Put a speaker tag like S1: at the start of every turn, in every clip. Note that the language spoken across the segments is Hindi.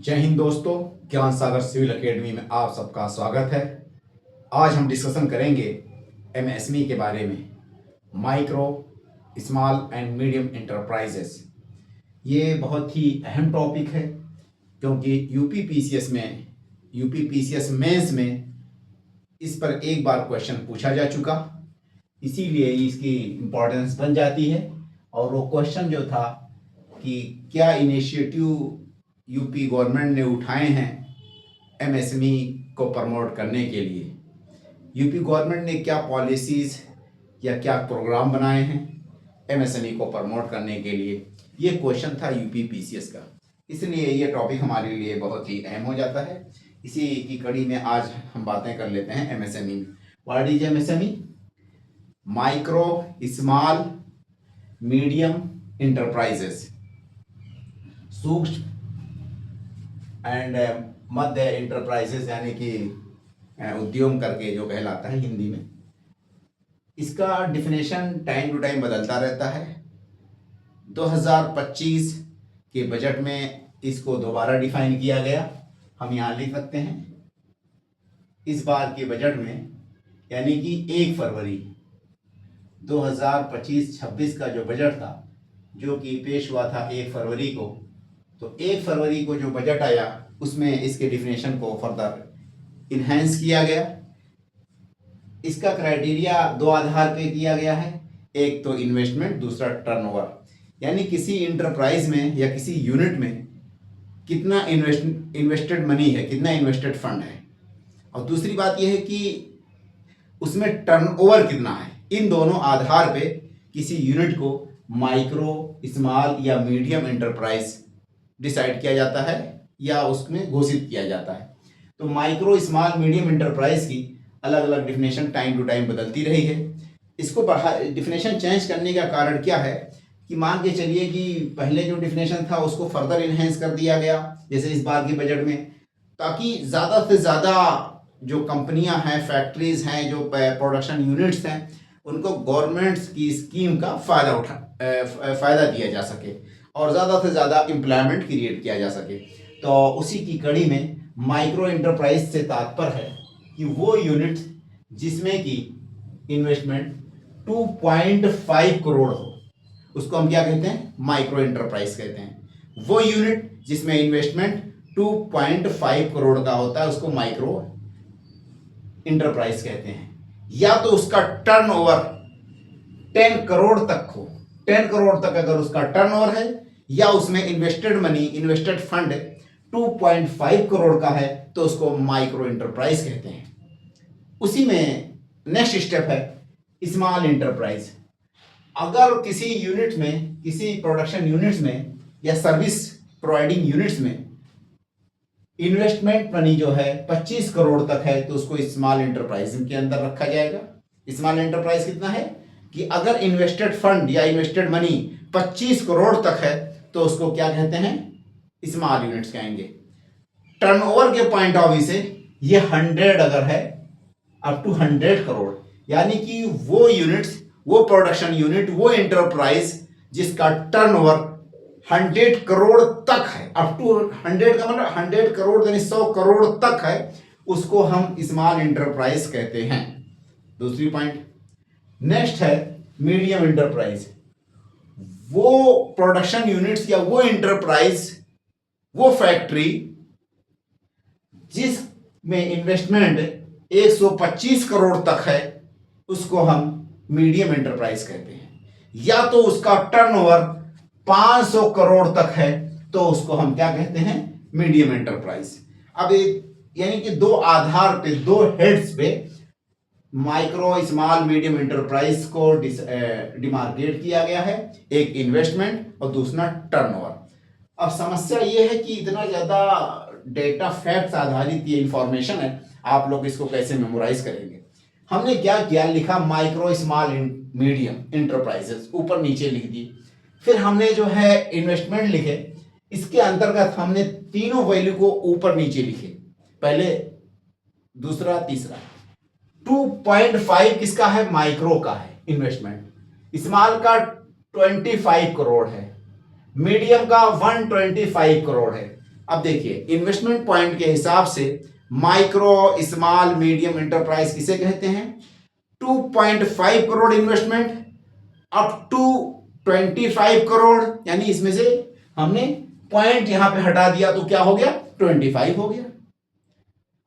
S1: जय हिंद दोस्तों, ज्ञान सागर सिविल एकेडमी में आप सबका स्वागत है। आज हम डिस्कशन करेंगे एमएसएमई के बारे में, micro small and medium enterprises. ये बहुत ही अहम टॉपिक है क्योंकि यूपी पीसीएस मेंस में इस पर एक बार क्वेश्चन पूछा जा चुका, इसीलिए इसकी इम्पोर्टेंस बन जाती है। और वो क्वेश्चन जो था कि क्या इनिशिएटिव यूपी गवर्नमेंट ने उठाए हैं एमएसएमई को प्रमोट करने के लिए, यूपी गवर्नमेंट ने क्या पॉलिसीज़ या क्या प्रोग्राम बनाए हैं एमएसएमई को प्रमोट करने के लिए। ये क्वेश्चन था यूपी पीसीएस का, इसलिए ये टॉपिक हमारे लिए बहुत ही अहम हो जाता है। इसी की कड़ी में आज हम बातें कर लेते हैं एमएसएमई में। What is MSME? Micro small medium enterprises, सूक्ष्म एंड मध्य इंटरप्राइजेस, यानी कि उद्योग करके जो कहलाता है हिंदी में। इसका डिफिनेशन टाइम टू टाइम बदलता रहता है। 2025 के बजट में इसको दोबारा डिफाइन किया गया, हम यहाँ लिख सकते हैं। इस बार के बजट में यानी कि 1 फरवरी 2025-26 का जो बजट था, जो कि पेश हुआ था 1 फरवरी को, तो 1 फरवरी को जो बजट आया उसमें इसके डिफिनेशन को फर्दर इन्हेंस किया गया। इसका क्राइटेरिया दो आधार पे किया गया है, एक तो इन्वेस्टमेंट, दूसरा टर्नओवर, यानी किसी इंटरप्राइज में या किसी यूनिट में कितना इन्वेस्टेड मनी है, कितना इन्वेस्टेड फंड है, और दूसरी बात यह है कि उसमें टर्नओवर कितना है। इन दोनों आधार पे किसी यूनिट को माइक्रो स्मॉल या मीडियम एंटरप्राइज डिसाइड किया जाता है या उसमें घोषित किया जाता है। तो माइक्रो स्मॉल मीडियम एंटरप्राइज की अलग अलग डिफिनेशन टाइम टू टाइम बदलती रही है। इसको डिफिनेशन चेंज करने का कारण क्या है कि मान के चलिए कि पहले जो डिफिनेशन था उसको फर्दर इन्हेंस कर दिया गया, जैसे इस बार के बजट में, ताकि ज़्यादा से ज़्यादा जो कंपनियां हैं, फैक्ट्रीज हैं, जो प्रोडक्शन यूनिट्स हैं, उनको गवर्नमेंट्स की स्कीम का फ़ायदा दिया जा सके और ज़्यादा से ज़्यादा एम्प्लॉयमेंट क्रिएट किया जा सके। तो उसी की कड़ी में माइक्रो एंटरप्राइज से तात्पर्य है कि वो यूनिट जिसमें कि इन्वेस्टमेंट 2.5 करोड़ हो, उसको हम क्या कहते हैं? माइक्रो एंटरप्राइज कहते हैं। वो यूनिट जिसमें इन्वेस्टमेंट 2.5 करोड़ का होता है उसको माइक्रो इंटरप्राइज कहते हैं। या तो उसका टर्नओवर 10 करोड़ तक हो, 10 करोड़ तक अगर उसका टर्नओवर है, या उसमें invested money, invested fund 2.5 crore का है, तो उसको माइक्रो इंटरप्राइज कहते हैं। उसी में नेक्स्ट स्टेप है स्मॉल इंटरप्राइज। अगर किसी यूनिट में, किसी प्रोडक्शन यूनिट्स में या सर्विस प्रोवाइडिंग यूनिट्स में इन्वेस्टमेंट मनी जो है 25 करोड़ तक है, तो उसको स्मॉल इंटरप्राइज के अंदर रखा जाएगा। स्मॉल इंटरप्राइज कितना है कि अगर इन्वेस्टेड फंड या इन्वेस्टेड मनी 25 करोड़ तक है, तो उसको क्या कहते हैं? स्मॉल यूनिट्स कहेंगे। टर्नओवर के पॉइंट ऑफ व्यू से ये 100 अगर है, अप टू 100 करोड़, यानी कि वो यूनिट्स, वो प्रोडक्शन यूनिट, वो एंटरप्राइज जिसका टर्नओवर 100 करोड़ तक है, अप टू 100 का मतलब 100 करोड़ यानी 100 करोड़ तक है, उसको हम स्मॉल इंटरप्राइज कहते हैं। दूसरी पॉइंट नेक्स्ट है मीडियम इंटरप्राइज। वो प्रोडक्शन यूनिट्स या वो इंटरप्राइज, वो फैक्ट्री जिसमें इन्वेस्टमेंट 125 करोड़ तक है, उसको हम मीडियम एंटरप्राइज कहते हैं। या तो उसका टर्नओवर 500 करोड़ तक है, तो उसको हम क्या कहते हैं? Medium enterprise. अब यानी कि दो आधार पे, दो हेड्स पे माइक्रो स्मॉल मीडियम एंटरप्राइज को डिमार्केट किया गया है, एक इन्वेस्टमेंट और दूसरा टर्नओवर। अब समस्या ये है कि इतना ज्यादा डेटा फैक्ट्स आधारित ये इंफॉर्मेशन है, आप लोग इसको कैसे मेमोराइज करेंगे? हमने क्या किया, लिखा माइक्रो स्मॉल मीडियम इंटरप्राइजेस, ऊपर नीचे लिख दी। फिर हमने जो है इन्वेस्टमेंट लिखे, इसके अंतर्गत हमने तीनों वैल्यू को ऊपर नीचे लिखे, पहले, दूसरा, तीसरा। 2.5 किसका है? माइक्रो का है इन्वेस्टमेंट। स्मॉल का 25 करोड़ है, मीडियम का 125 करोड़ है। अब देखिए इन्वेस्टमेंट पॉइंट के हिसाब से माइक्रो स्मॉल मीडियम एंटरप्राइज किसे कहते हैं? 2.5 crore investment up to 25 crore, यानी इसमें से हमने पॉइंट यहां पे हटा दिया तो क्या हो गया? 25 हो गया।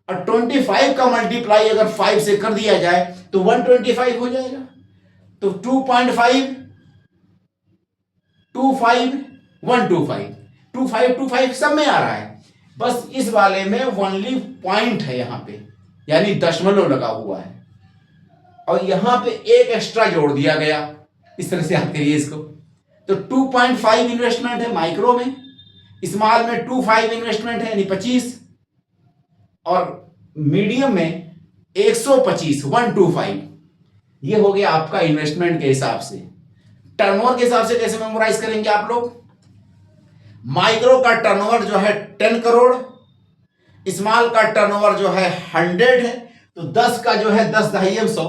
S1: और 25 का मल्टीप्लाई अगर 5 से कर दिया जाए तो 125 हो जाएगा। तो 2.5 25 125 25 सब में आ रहा है, बस इस वाले में ओनली पॉइंट है यहां पे, यानी दशमलव लगा हुआ है और यहां पे एक एक्स्ट्रा जोड़ दिया गया। इस तरह से याद करिए इसको। तो 2.5 इन्वेस्टमेंट है माइक्रो में, स्मॉल में 25 इन्वेस्टमेंट है यानी 25, और मीडियम में 125 125। ये हो गया आपका इन्वेस्टमेंट के हिसाब से। टर्नओवर के हिसाब से कैसे मेमोराइज करेंगे आप लोग? माइक्रो का टर्नओवर जो है 10 करोड़, स्मॉल का टर्नओवर जो है 100 है, तो 10 का जो है 10 दहाई 100,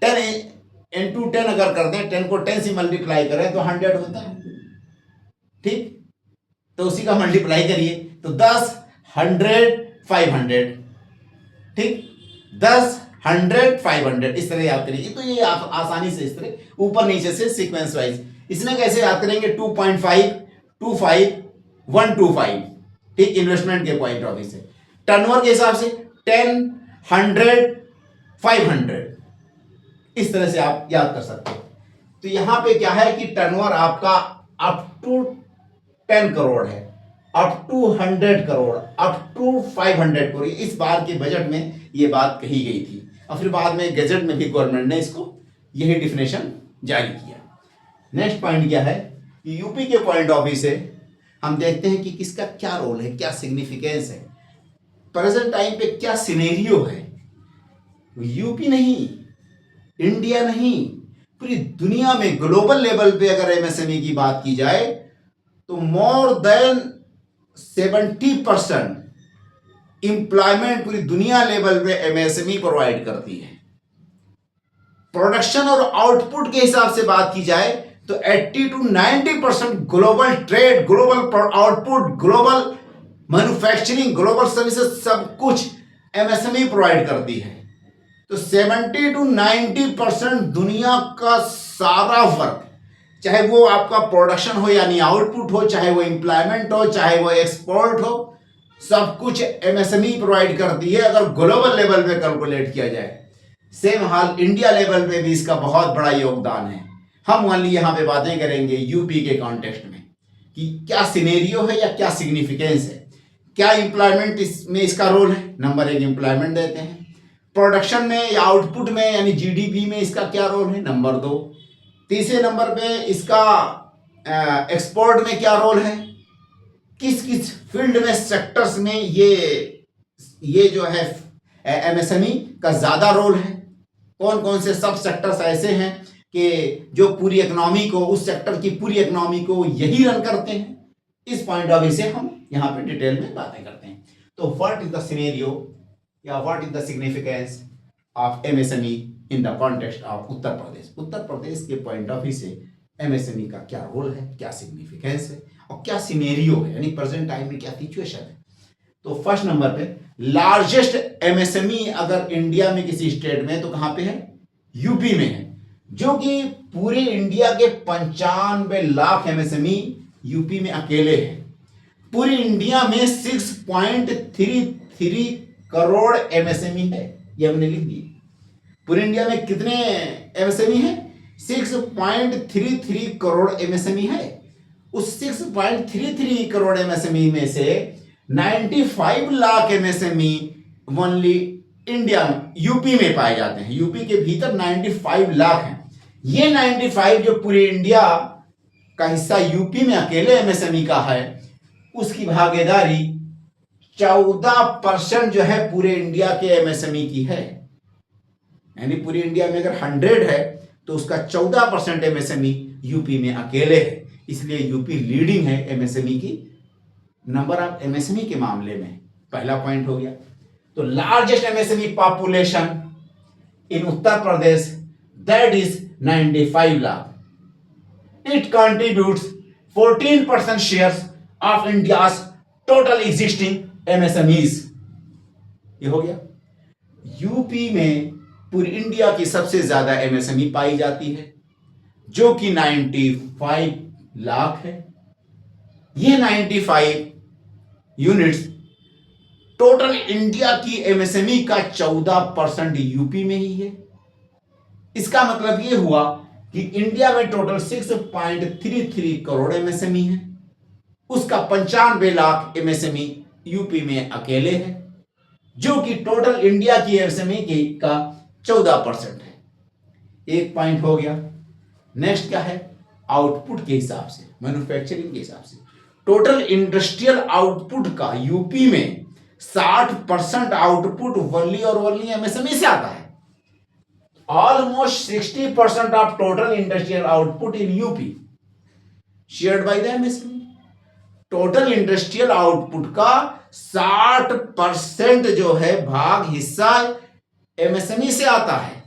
S1: 10 इंटू 10 अगर कर दें, 10 को 10 से मल्टीप्लाई करें तो 100 होता है। ठीक, तो उसी का मल्टीप्लाई करिए तो 10 100 500, ठीक, 10 100 500, इस तरह याद करिए। तो ये आप आसानी से इस तरह ऊपर नीचे से सीक्वेंस वाइज। इसमें कैसे याद करेंगे? 2.5 25 125, ठीक, इन्वेस्टमेंट के पॉइंट ऑफ व्यू से। टर्नओवर के हिसाब से 10 100 500, इस तरह से आप याद कर सकते हैं। तो यहां पे क्या है कि टर्नओवर आपका अप टू 10 करोड़ है, up to 100 crore, up to 500 crore. इस बार के बजट में ये बात कही गई थी और फिर बाद में गजट में भी गवर्नमेंट ने इसको यही डिफिनेशन जारी किया। नेक्स्ट पॉइंट क्या है कि यूपी के पॉइंट ऑफ व्यू से हम देखते हैं कि किसका क्या रोल है, क्या सिग्निफिकेंस है, प्रेजेंट टाइम पे क्या सिनेरियो है। यूपी नहीं, इंडिया नहीं, पूरी दुनिया में ग्लोबल लेवल पे अगर एमएसएमई की बात की जाए तो मोर देन 70% इंप्लॉयमेंट पूरी दुनिया लेवल पे एमएसएमई प्रोवाइड करती है। प्रोडक्शन और आउटपुट के हिसाब से बात की जाए तो 80 to 90% global trade, global output, global manufacturing, global services सब कुछ एमएसएमई प्रोवाइड करती है। तो 70 to 90% दुनिया का सारा वर्क, चाहे वो आपका प्रोडक्शन हो यानी आउटपुट हो, चाहे वो एम्प्लॉयमेंट हो, चाहे वो एक्सपोर्ट हो, सब कुछ एमएसएमई प्रोवाइड करती है अगर ग्लोबल लेवल पे कैलकुलेट किया जाए। सेम हाल इंडिया लेवल पे भी इसका बहुत बड़ा योगदान है। हम ओनली यहाँ पे बातें करेंगे यूपी के कॉन्टेक्स्ट में कि क्या सिनेरियो है या क्या सिग्निफिकेंस है, क्या एम्प्लॉयमेंट इसमें इसका रोल है। नंबर 1 एम्प्लॉयमेंट देते हैं, प्रोडक्शन में या आउटपुट में यानी जीडीपी में इसका क्या रोल है। नंबर 2, तीसरे नंबर पे इसका एक्सपोर्ट में क्या रोल है, किस किस फील्ड में, सेक्टर्स में ये जो है एमएसएमई का ज्यादा रोल है, कौन कौन से सब सेक्टर्स ऐसे हैं कि जो पूरी इकोनॉमी को, उस सेक्टर की पूरी इकोनॉमी को यही रन करते हैं। इस पॉइंट ऑफ व्यू से हम यहाँ पे डिटेल में बातें करते हैं। तो व्हाट इज द सिनेरियो या what is the significance of MSME in the context of Uttar Pradesh. Uttar Pradesh के पॉइंट ऑफ व्यू से एमएसएमई का क्या रोल है, क्या सिग्निफिकेंस है और क्या सिनेरियो है, यानी प्रेजेंट टाइम में क्या सिचुएशन है। तो फर्स्ट नंबर पे लार्जेस्ट एमएसएमई अगर इंडिया में किसी स्टेट में तो कहां पे है? यूपी में है, जो कि पूरे इंडिया के 95 लाख एमएसएमई यूपी में अकेले है। पूरी इंडिया में 6.33 करोड़ एमएसएमई है, ये हमने लिख दिए। पूरी इंडिया में कितने एमएसएमई है? 6.33 करोड़ एमएसएमई है। उस 6.33 करोड़ एमएसएमई में से 95 लाख एमएसएमई ओनली इंडिया में, यूपी में पाए जाते हैं। यूपी के भीतर 95 लाख हैं। ये 95 जो पूरे इंडिया का हिस्सा यूपी में अकेले एमएसएमई का है, उसकी भागीदारी 14% जो है पूरे इंडिया के एमएसएमई की है। यानी पूरी इंडिया में अगर 100 है तो उसका 14% एमएसएमई यूपी में अकेले है। इसलिए यूपी लीडिंग है एमएसएमई की, नंबर ऑफ एमएसएमई के मामले में। पहला पॉइंट हो गया। तो largest MSME population in Uttar Pradesh, that is 95 lakh. It contributes 14% shares of India's total existing MSMEs, ये हो गया। यूपी में पूरी इंडिया की सबसे ज्यादा एमएसएमई पाई जाती है जो कि 95 लाख है। ये 95 यूनिट्स टोटल इंडिया की एमएसएमई का 14% यूपी में ही है। इसका मतलब ये हुआ कि इंडिया में टोटल 6.33 करोड़ एमएसएमई है, उसका 95 लाख एमएसएमई यूपी में अकेले है, जो कि टोटल इंडिया की एमएसएमई का 14% है। एक पॉइंट हो गया। नेक्स्ट क्या है, आउटपुट के हिसाब से, मैन्युफैक्चरिंग के हिसाब से टोटल इंडस्ट्रियल आउटपुट का यूपी में 60% आउटपुट वनली और वनली एमएसएमई से आता है। Almost 60% of total industrial output in UP shared by the MSME. Total industrial output का 60% जो है भाग, हिस्सा एमएसएमई से आता है।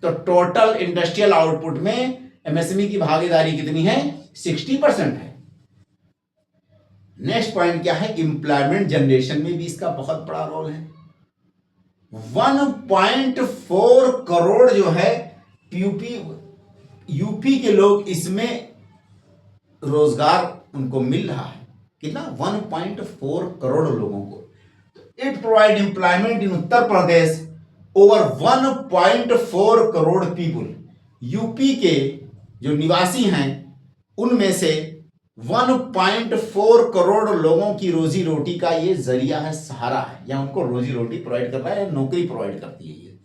S1: तो टोटल इंडस्ट्रियल आउटपुट में एमएसएमई की भागीदारी कितनी है, 60% है। नेक्स्ट पॉइंट क्या है, एम्प्लॉयमेंट जनरेशन में भी इसका बहुत बड़ा रोल है। 1.4 करोड़ जो है यूपी के लोग, इसमें रोजगार उनको मिल रहा है। कितना, 1.4 करोड़ लोगों को। It provide employment in Uttar Pradesh over 1.4 crore people. UP के जो निवासी हैं उनमें से 1.4 करोड़ लोगों की रोजी रोटी का ये जरिया है, सहारा है, या उनको रोजी रोटी प्रोवाइड कर रहा है, या नौकरी प्रोवाइड करती है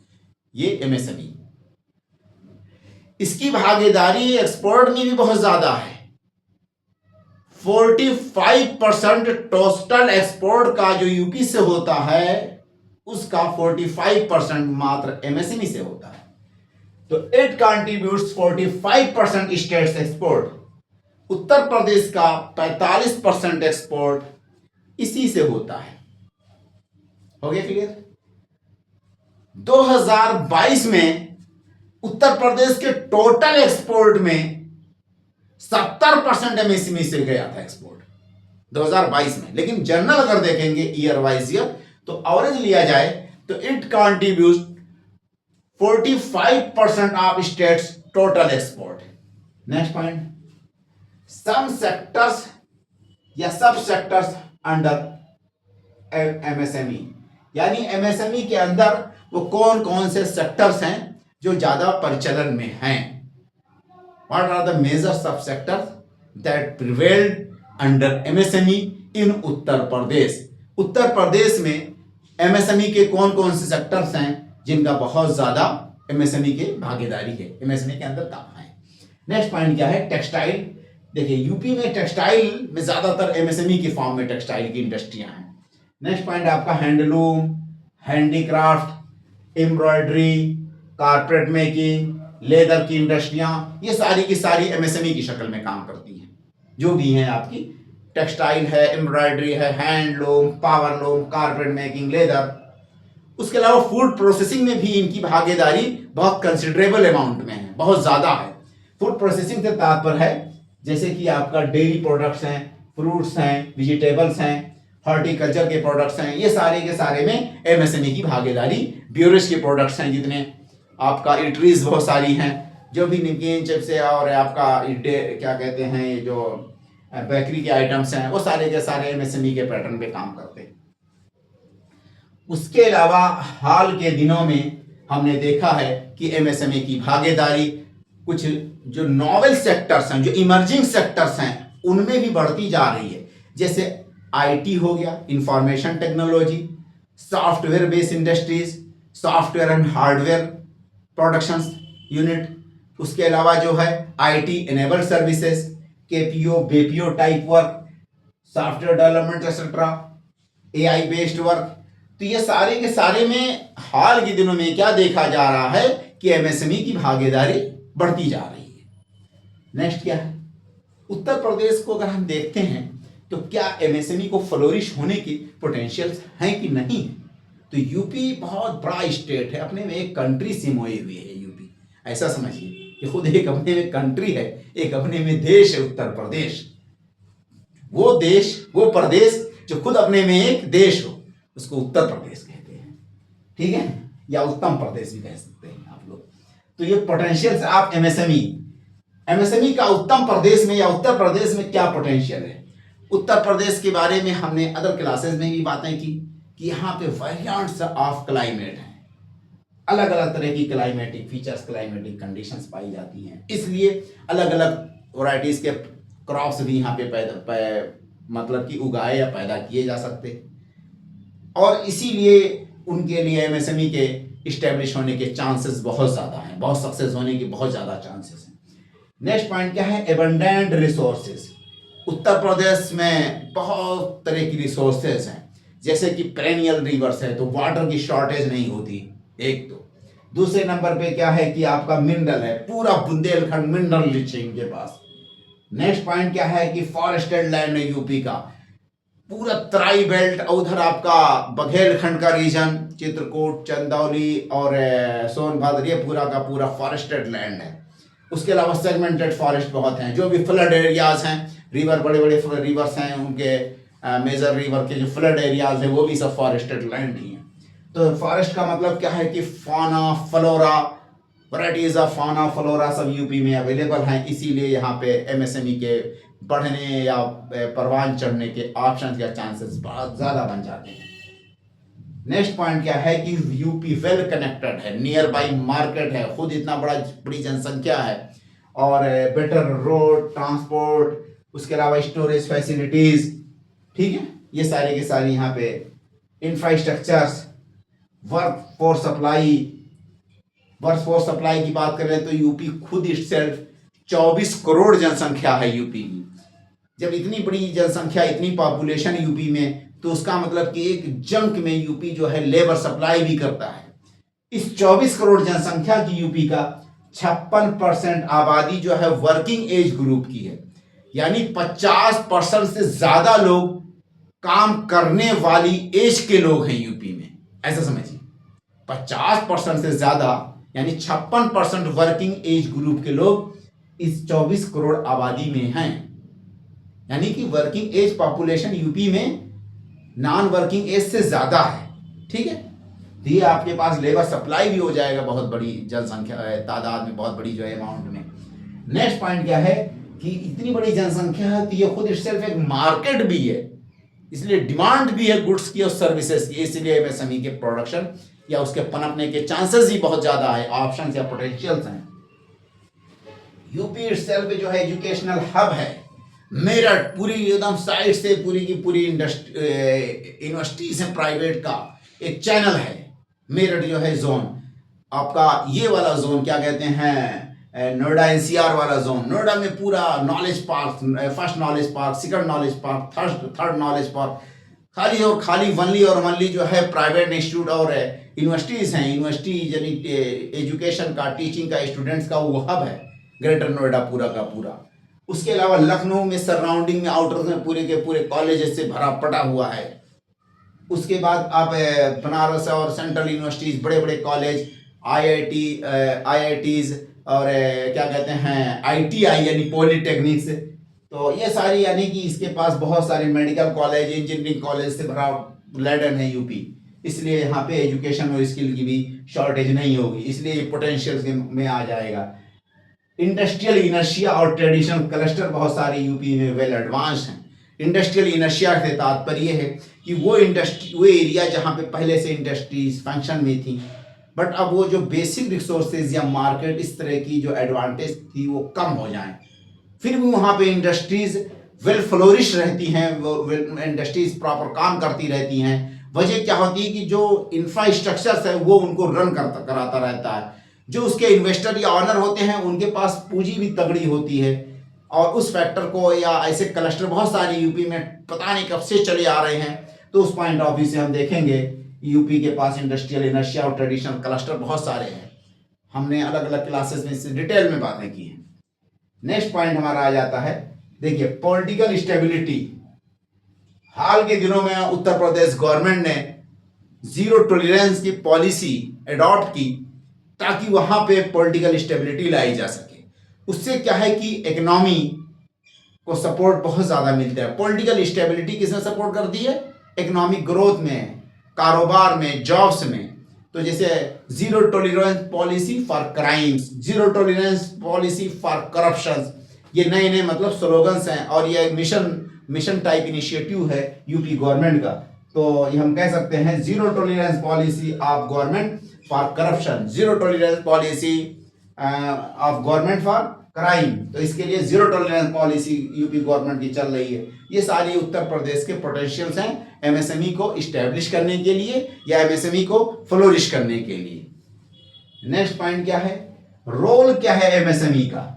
S1: ये एमएसएमई। इसकी भागीदारी एक्सपोर्ट में भी बहुत ज्यादा है। 45% टोटल एक्सपोर्ट का जो यूपी से होता है उसका 45% मात्र एमएसएमई से होता है। तो it contributes 45% states export. Uttar Pradesh का 45% एक्सपोर्ट इसी से होता है। हो गया क्लियर। 2022 में उत्तर प्रदेश के टोटल एक्सपोर्ट में 70% एमएसएमई से गया था एक्सपोर्ट 2022 में। लेकिन जनरल अगर देखेंगे ईयर वाइज ईयर, तो एवरेज लिया जाए तो it contribute 45% of states total export. Next point, some sectors या सब सेक्टर्स अंडर एमएसएमई, यानी एमएसएमई के अंदर वो कौन कौन से सेक्टर्स हैं जो ज्यादा प्रचलन में हैं। What are the major subsectors that prevailed under MSME in उत्तर प्रदेश? उत्तर प्रदेश में एमएसएमई के कौन कौन से सेक्टर्स हैं जिनका बहुत ज्यादा एमएसएमई के भागीदारी है, एमएसएमई के अंदर काम है। नेक्स्ट पॉइंट क्या है, टेक्सटाइल। देखिए यूपी में टेक्सटाइल में ज्यादातर एमएसएमई के फॉर्म में टेक्सटाइल की इंडस्ट्रियां हैं। नेक्स्ट पॉइंट आपका handloom, handicraft, embroidery, carpet making, leather की इंडस्ट्रियां, ये सारी की सारी एमएसएमई की शक्ल में काम करती हैं। जो भी हैं आपकी टेक्सटाइल है, एम्ब्रॉयडरी है, handloom, powerloom, carpet making, leather. उसके अलावा फूड प्रोसेसिंग में भी इनकी भागीदारी बहुत कंसिडरेबल अमाउंट में है, बहुत ज्यादा है। फूड प्रोसेसिंग से तात्पर्य है जैसे कि आपका डेयरी प्रोडक्ट्स हैं, फ्रूट्स हैं, वेजिटेबल्स हैं, हॉर्टिकल्चर के प्रोडक्ट्स हैं, ये सारे के सारे में एमएसएमई की भागीदारी। ब्यूरिश के प्रोडक्ट्स हैं जितने, आपका इटरीज बहुत सारी हैं, जो भी नमकीन, चिप्स है और आपका क्या कहते हैं ये जो बेकरी के आइटम्स हैं, वो सारे के सारे एमएसएमई के पैटर्न पे काम करते हैं। उसके अलावा हाल के दिनों में हमने देखा है कि एमएसएमई की भागीदारी कुछ जो नॉवेल सेक्टर्स हैं, जो इमर्जिंग सेक्टर्स हैं, उनमें भी बढ़ती जा रही है। जैसे आईटी हो गया, information technology, software based industries, software and hardware production unit. उसके अलावा जो है IT enabled services, KPO, BPO type work, software development etcetera, AI based work. तो ये सारे के सारे में हाल के दिनों में क्या देखा जा रहा है कि एमएसएमई की भागीदारी बढ़ती जा रही है। नेक्स्ट क्या है, उत्तर प्रदेश को अगर हम देखते हैं तो क्या एमएसएमई को फ्लोरिश होने की पोटेंशियल हैं कि नहीं। तो यूपी बहुत बड़ा स्टेट है, अपने में एक कंट्री से मोए हुए है यूपी, ऐसा समझिए कि खुद एक अपने में कंट्री है, एक अपने में देश है उत्तर प्रदेश। वो देश, वो प्रदेश जो खुद अपने में एक देश हो, उसको उत्तर प्रदेश कहते हैं, ठीक है, या उत्तम प्रदेश भी कह सकते हैं आप लोग। तो ये पोटेंशियल से आप एमएसएमई का उत्तम प्रदेश में या उत्तर प्रदेश में क्या पोटेंशियल है। उत्तर प्रदेश के बारे में हमने अदर क्लासेस में भी बातें की कि यहाँ पे वेरिएंट्स ऑफ क्लाइमेट हैं, अलग अलग तरह की क्लाइमेटिक फीचर्स, क्लाइमेटिक कंडीशंस पाई जाती हैं, इसलिए अलग अलग वैरायटीज के क्रॉप्स भी यहाँ पे मतलब कि उगाए या पैदा किए जा सकते, और इसीलिए उनके लिए एमएसएमई के इस्टेब्लिश होने के चांसेस बहुत ज़्यादा हैं, बहुत सक्सेस होने के बहुत ज़्यादा चांसेस हैं। नेक्स्ट पॉइंट क्या है, एबंडेंट रिसोर्सेज। उत्तर प्रदेश में बहुत तरह की रिसोर्सेज हैं, जैसे कि पेरेनियल रिवर्स है तो वाटर की शॉर्टेज नहीं होती, एक तो। दूसरे नंबर पे क्या है कि आपका मिनरल है, पूरा बुंदेलखंड मिनरल रिच है इनके पास। नेक्स्ट पॉइंट क्या है कि फॉरेस्टेड लैंड है यूपी का, पूरा तराई बेल्ट, उधर आपका बघेलखंड का रीजन, चित्रकूट, चंदौली और सोनभद्र, ये पूरा का पूरा फॉरेस्टेड लैंड है। उसके अलावा सेगमेंटेड फॉरेस्ट बहुत हैं, जो भी फ्लड एरियाज हैं, रिवर बड़े बड़े रिवर्स हैं, उनके मेजर रिवर के जो फ्लड एरियाज हैं वो भी सब फॉरेस्टेड लैंड ही हैं। तो फॉरेस्ट का मतलब क्या है कि फाना फ्लोरा, वैराइटीज ऑफ फाना फ्लोरा सब यूपी में अवेलेबल हैं, इसीलिए यहाँ पे एमएसएमई के बढ़ने या परवान चढ़ने के ऑप्शन या चांसेस बहुत ज़्यादा बन जाते हैं। नेक्स्ट पॉइंट क्या है कि यूपी वेल कनेक्टेड है, नियर बाई मार्केट है, खुद इतना बड़ी जनसंख्या है, और बेटर रोड ट्रांसपोर्ट, उसके अलावा स्टोरेज फैसिलिटीज, ठीक है, ये सारे के सारे यहाँ पे इंफ्रास्ट्रक्चर्स, वर्क फोर्स सप्लाई की बात करें तो यूपी खुद इटसेल्फ 24 करोड़ जनसंख्या है यूपी की। जब इतनी बड़ी जनसंख्या, इतनी पॉपुलेशन यूपी में, तो उसका मतलब कि एक जंक में यूपी जो है लेबर सप्लाई भी करता है। इस 24 करोड़ जनसंख्या की यूपी का 56% आबादी जो है वर्किंग एज ग्रुप की है, यानी 50% से ज्यादा लोग काम करने वाली एज के लोग हैं यूपी में, ऐसा समझिए। 50% से ज्यादा यानी 56% वर्किंग एज ग्रुप के लोग इस 24 करोड़ आबादी में हैं, यानी कि वर्किंग एज पॉपुलेशन यूपी में नॉन वर्किंग एज से ज्यादा है, ठीक है। तो ये आपके पास लेबर सप्लाई भी हो जाएगा बहुत बड़ी जनसंख्या तादाद में, बहुत बड़ी जो है अमाउंट में। नेक्स्ट पॉइंट क्या है कि इतनी बड़ी जनसंख्या है तो ये खुद सिर्फ एक मार्केट भी है, इसलिए डिमांड भी है गुड्स की और सर्विसेज की, इसलिए एमएसएमई के प्रोडक्शन या उसके पनपने के चांसेस ही बहुत ज्यादा है, ऑप्शन या पोटेंशियल्स हैं। यूपी इटसेल्फ जो है एजुकेशनल हब है, मेरठ पूरी एकदम साइड से पूरी की पूरी यूनिवर्सिटीज है प्राइवेट का एक चैनल है। मेरठ जो है जोन आपका, ये वाला जोन क्या कहते हैं, नोएडा एनसीआर वाला जोन, नोएडा में पूरा knowledge park, first knowledge park, second knowledge park, third knowledge park, खाली और खाली वनली और वनली जो है प्राइवेट इंस्टीट्यूट और यूनिवर्सिटीज हैं। यूनिवर्सिटी यानी एजुकेशन का, टीचिंग का, स्टूडेंट्स का वो हब है ग्रेटर नोएडा पूरा का पूरा। उसके अलावा लखनऊ में सराउंडिंग में, आउटर में पूरे के पूरे कॉलेज से भरा पटा हुआ है। उसके बाद आप बनारस और सेंट्रल यूनिवर्सिटीज, बड़े बड़े कॉलेज, आईआईटीज और क्या कहते हैं आईटीआई यानी पॉलिटेक्निक्स, तो ये सारी यानी कि इसके पास बहुत सारे मेडिकल कॉलेज, इंजीनियरिंग कॉलेज से भरा लैंडन है यूपी, इसलिए यहाँ पे एजुकेशन और स्किल की भी शॉर्टेज नहीं होगी, इसलिए ये पोटेंशियल में आ जाएगा। इंडस्ट्रियल इनर्शिया और ट्रेडिशनल क्लस्टर बहुत सारे यूपी में वेल एडवांस हैं। इंडस्ट्रियल इनर्शिया से तात्पर्य है कि वो एरिया जहाँ पे पहले से इंडस्ट्रीज फंक्शन में थी, बट अब वो जो बेसिक रिसोर्सेज या मार्केट इस तरह की जो एडवांटेज थी वो कम हो जाए, फिर भी वहाँ पे इंडस्ट्रीज वेल फ्लोरिश रहती हैं, वो इंडस्ट्रीज प्रॉपर काम करती रहती हैं। वजह क्या होती है कि जो इंफ्रास्ट्रक्चर है वो उनको रन कराता रहता है, जो उसके इन्वेस्टर या ऑनर होते हैं उनके पास पूंजी भी तगड़ी होती है, और उस फैक्टर को या ऐसे क्लस्टर बहुत सारे यूपी में पता नहीं कब से चले आ रहे हैं, तो उस पॉइंट ऑफ व्यू से हम देखेंगे यूपी के पास इंडस्ट्रियल इनर्शिया और ट्रेडिशनल क्लस्टर बहुत सारे हैं। हमने अलग अलग क्लासेस में इससे डिटेल में बातें की हैं। नेक्स्ट पॉइंट हमारा आ जाता है, देखिए पॉलिटिकल स्टेबिलिटी। हाल के दिनों में उत्तर प्रदेश गवर्नमेंट ने जीरो टॉलरेंस की पॉलिसी अडॉप्ट की ताकि वहां पे पॉलिटिकल स्टेबिलिटी लाई जा सके। उससे क्या है कि इकोनॉमी को सपोर्ट बहुत ज़्यादा मिलता है। पॉलिटिकल स्टेबिलिटी किसने सपोर्ट करती है? इकोनॉमिक ग्रोथ में, कारोबार में, जॉब्स में। तो जैसे zero tolerance policy for crimes, zero tolerance policy for corruption, ये नए नए मतलब स्लोगन्स हैं और ये मिशन टाइप इनिशिएटिव है यूपी गवर्नमेंट का। तो ये हम कह सकते हैं zero tolerance policy of government for corruption, zero tolerance policy of government for crime. तो इसके लिए zero tolerance policy UP government की चल रही है। ये सारी उत्तर प्रदेश के पोटेंशियल्स हैं एमएसएमई को इस्टेब्लिश करने के लिए या एमएसएमई को फ्लोरिश करने के लिए। नेक्स्ट पॉइंट क्या है? रोल क्या है एमएसएमई का?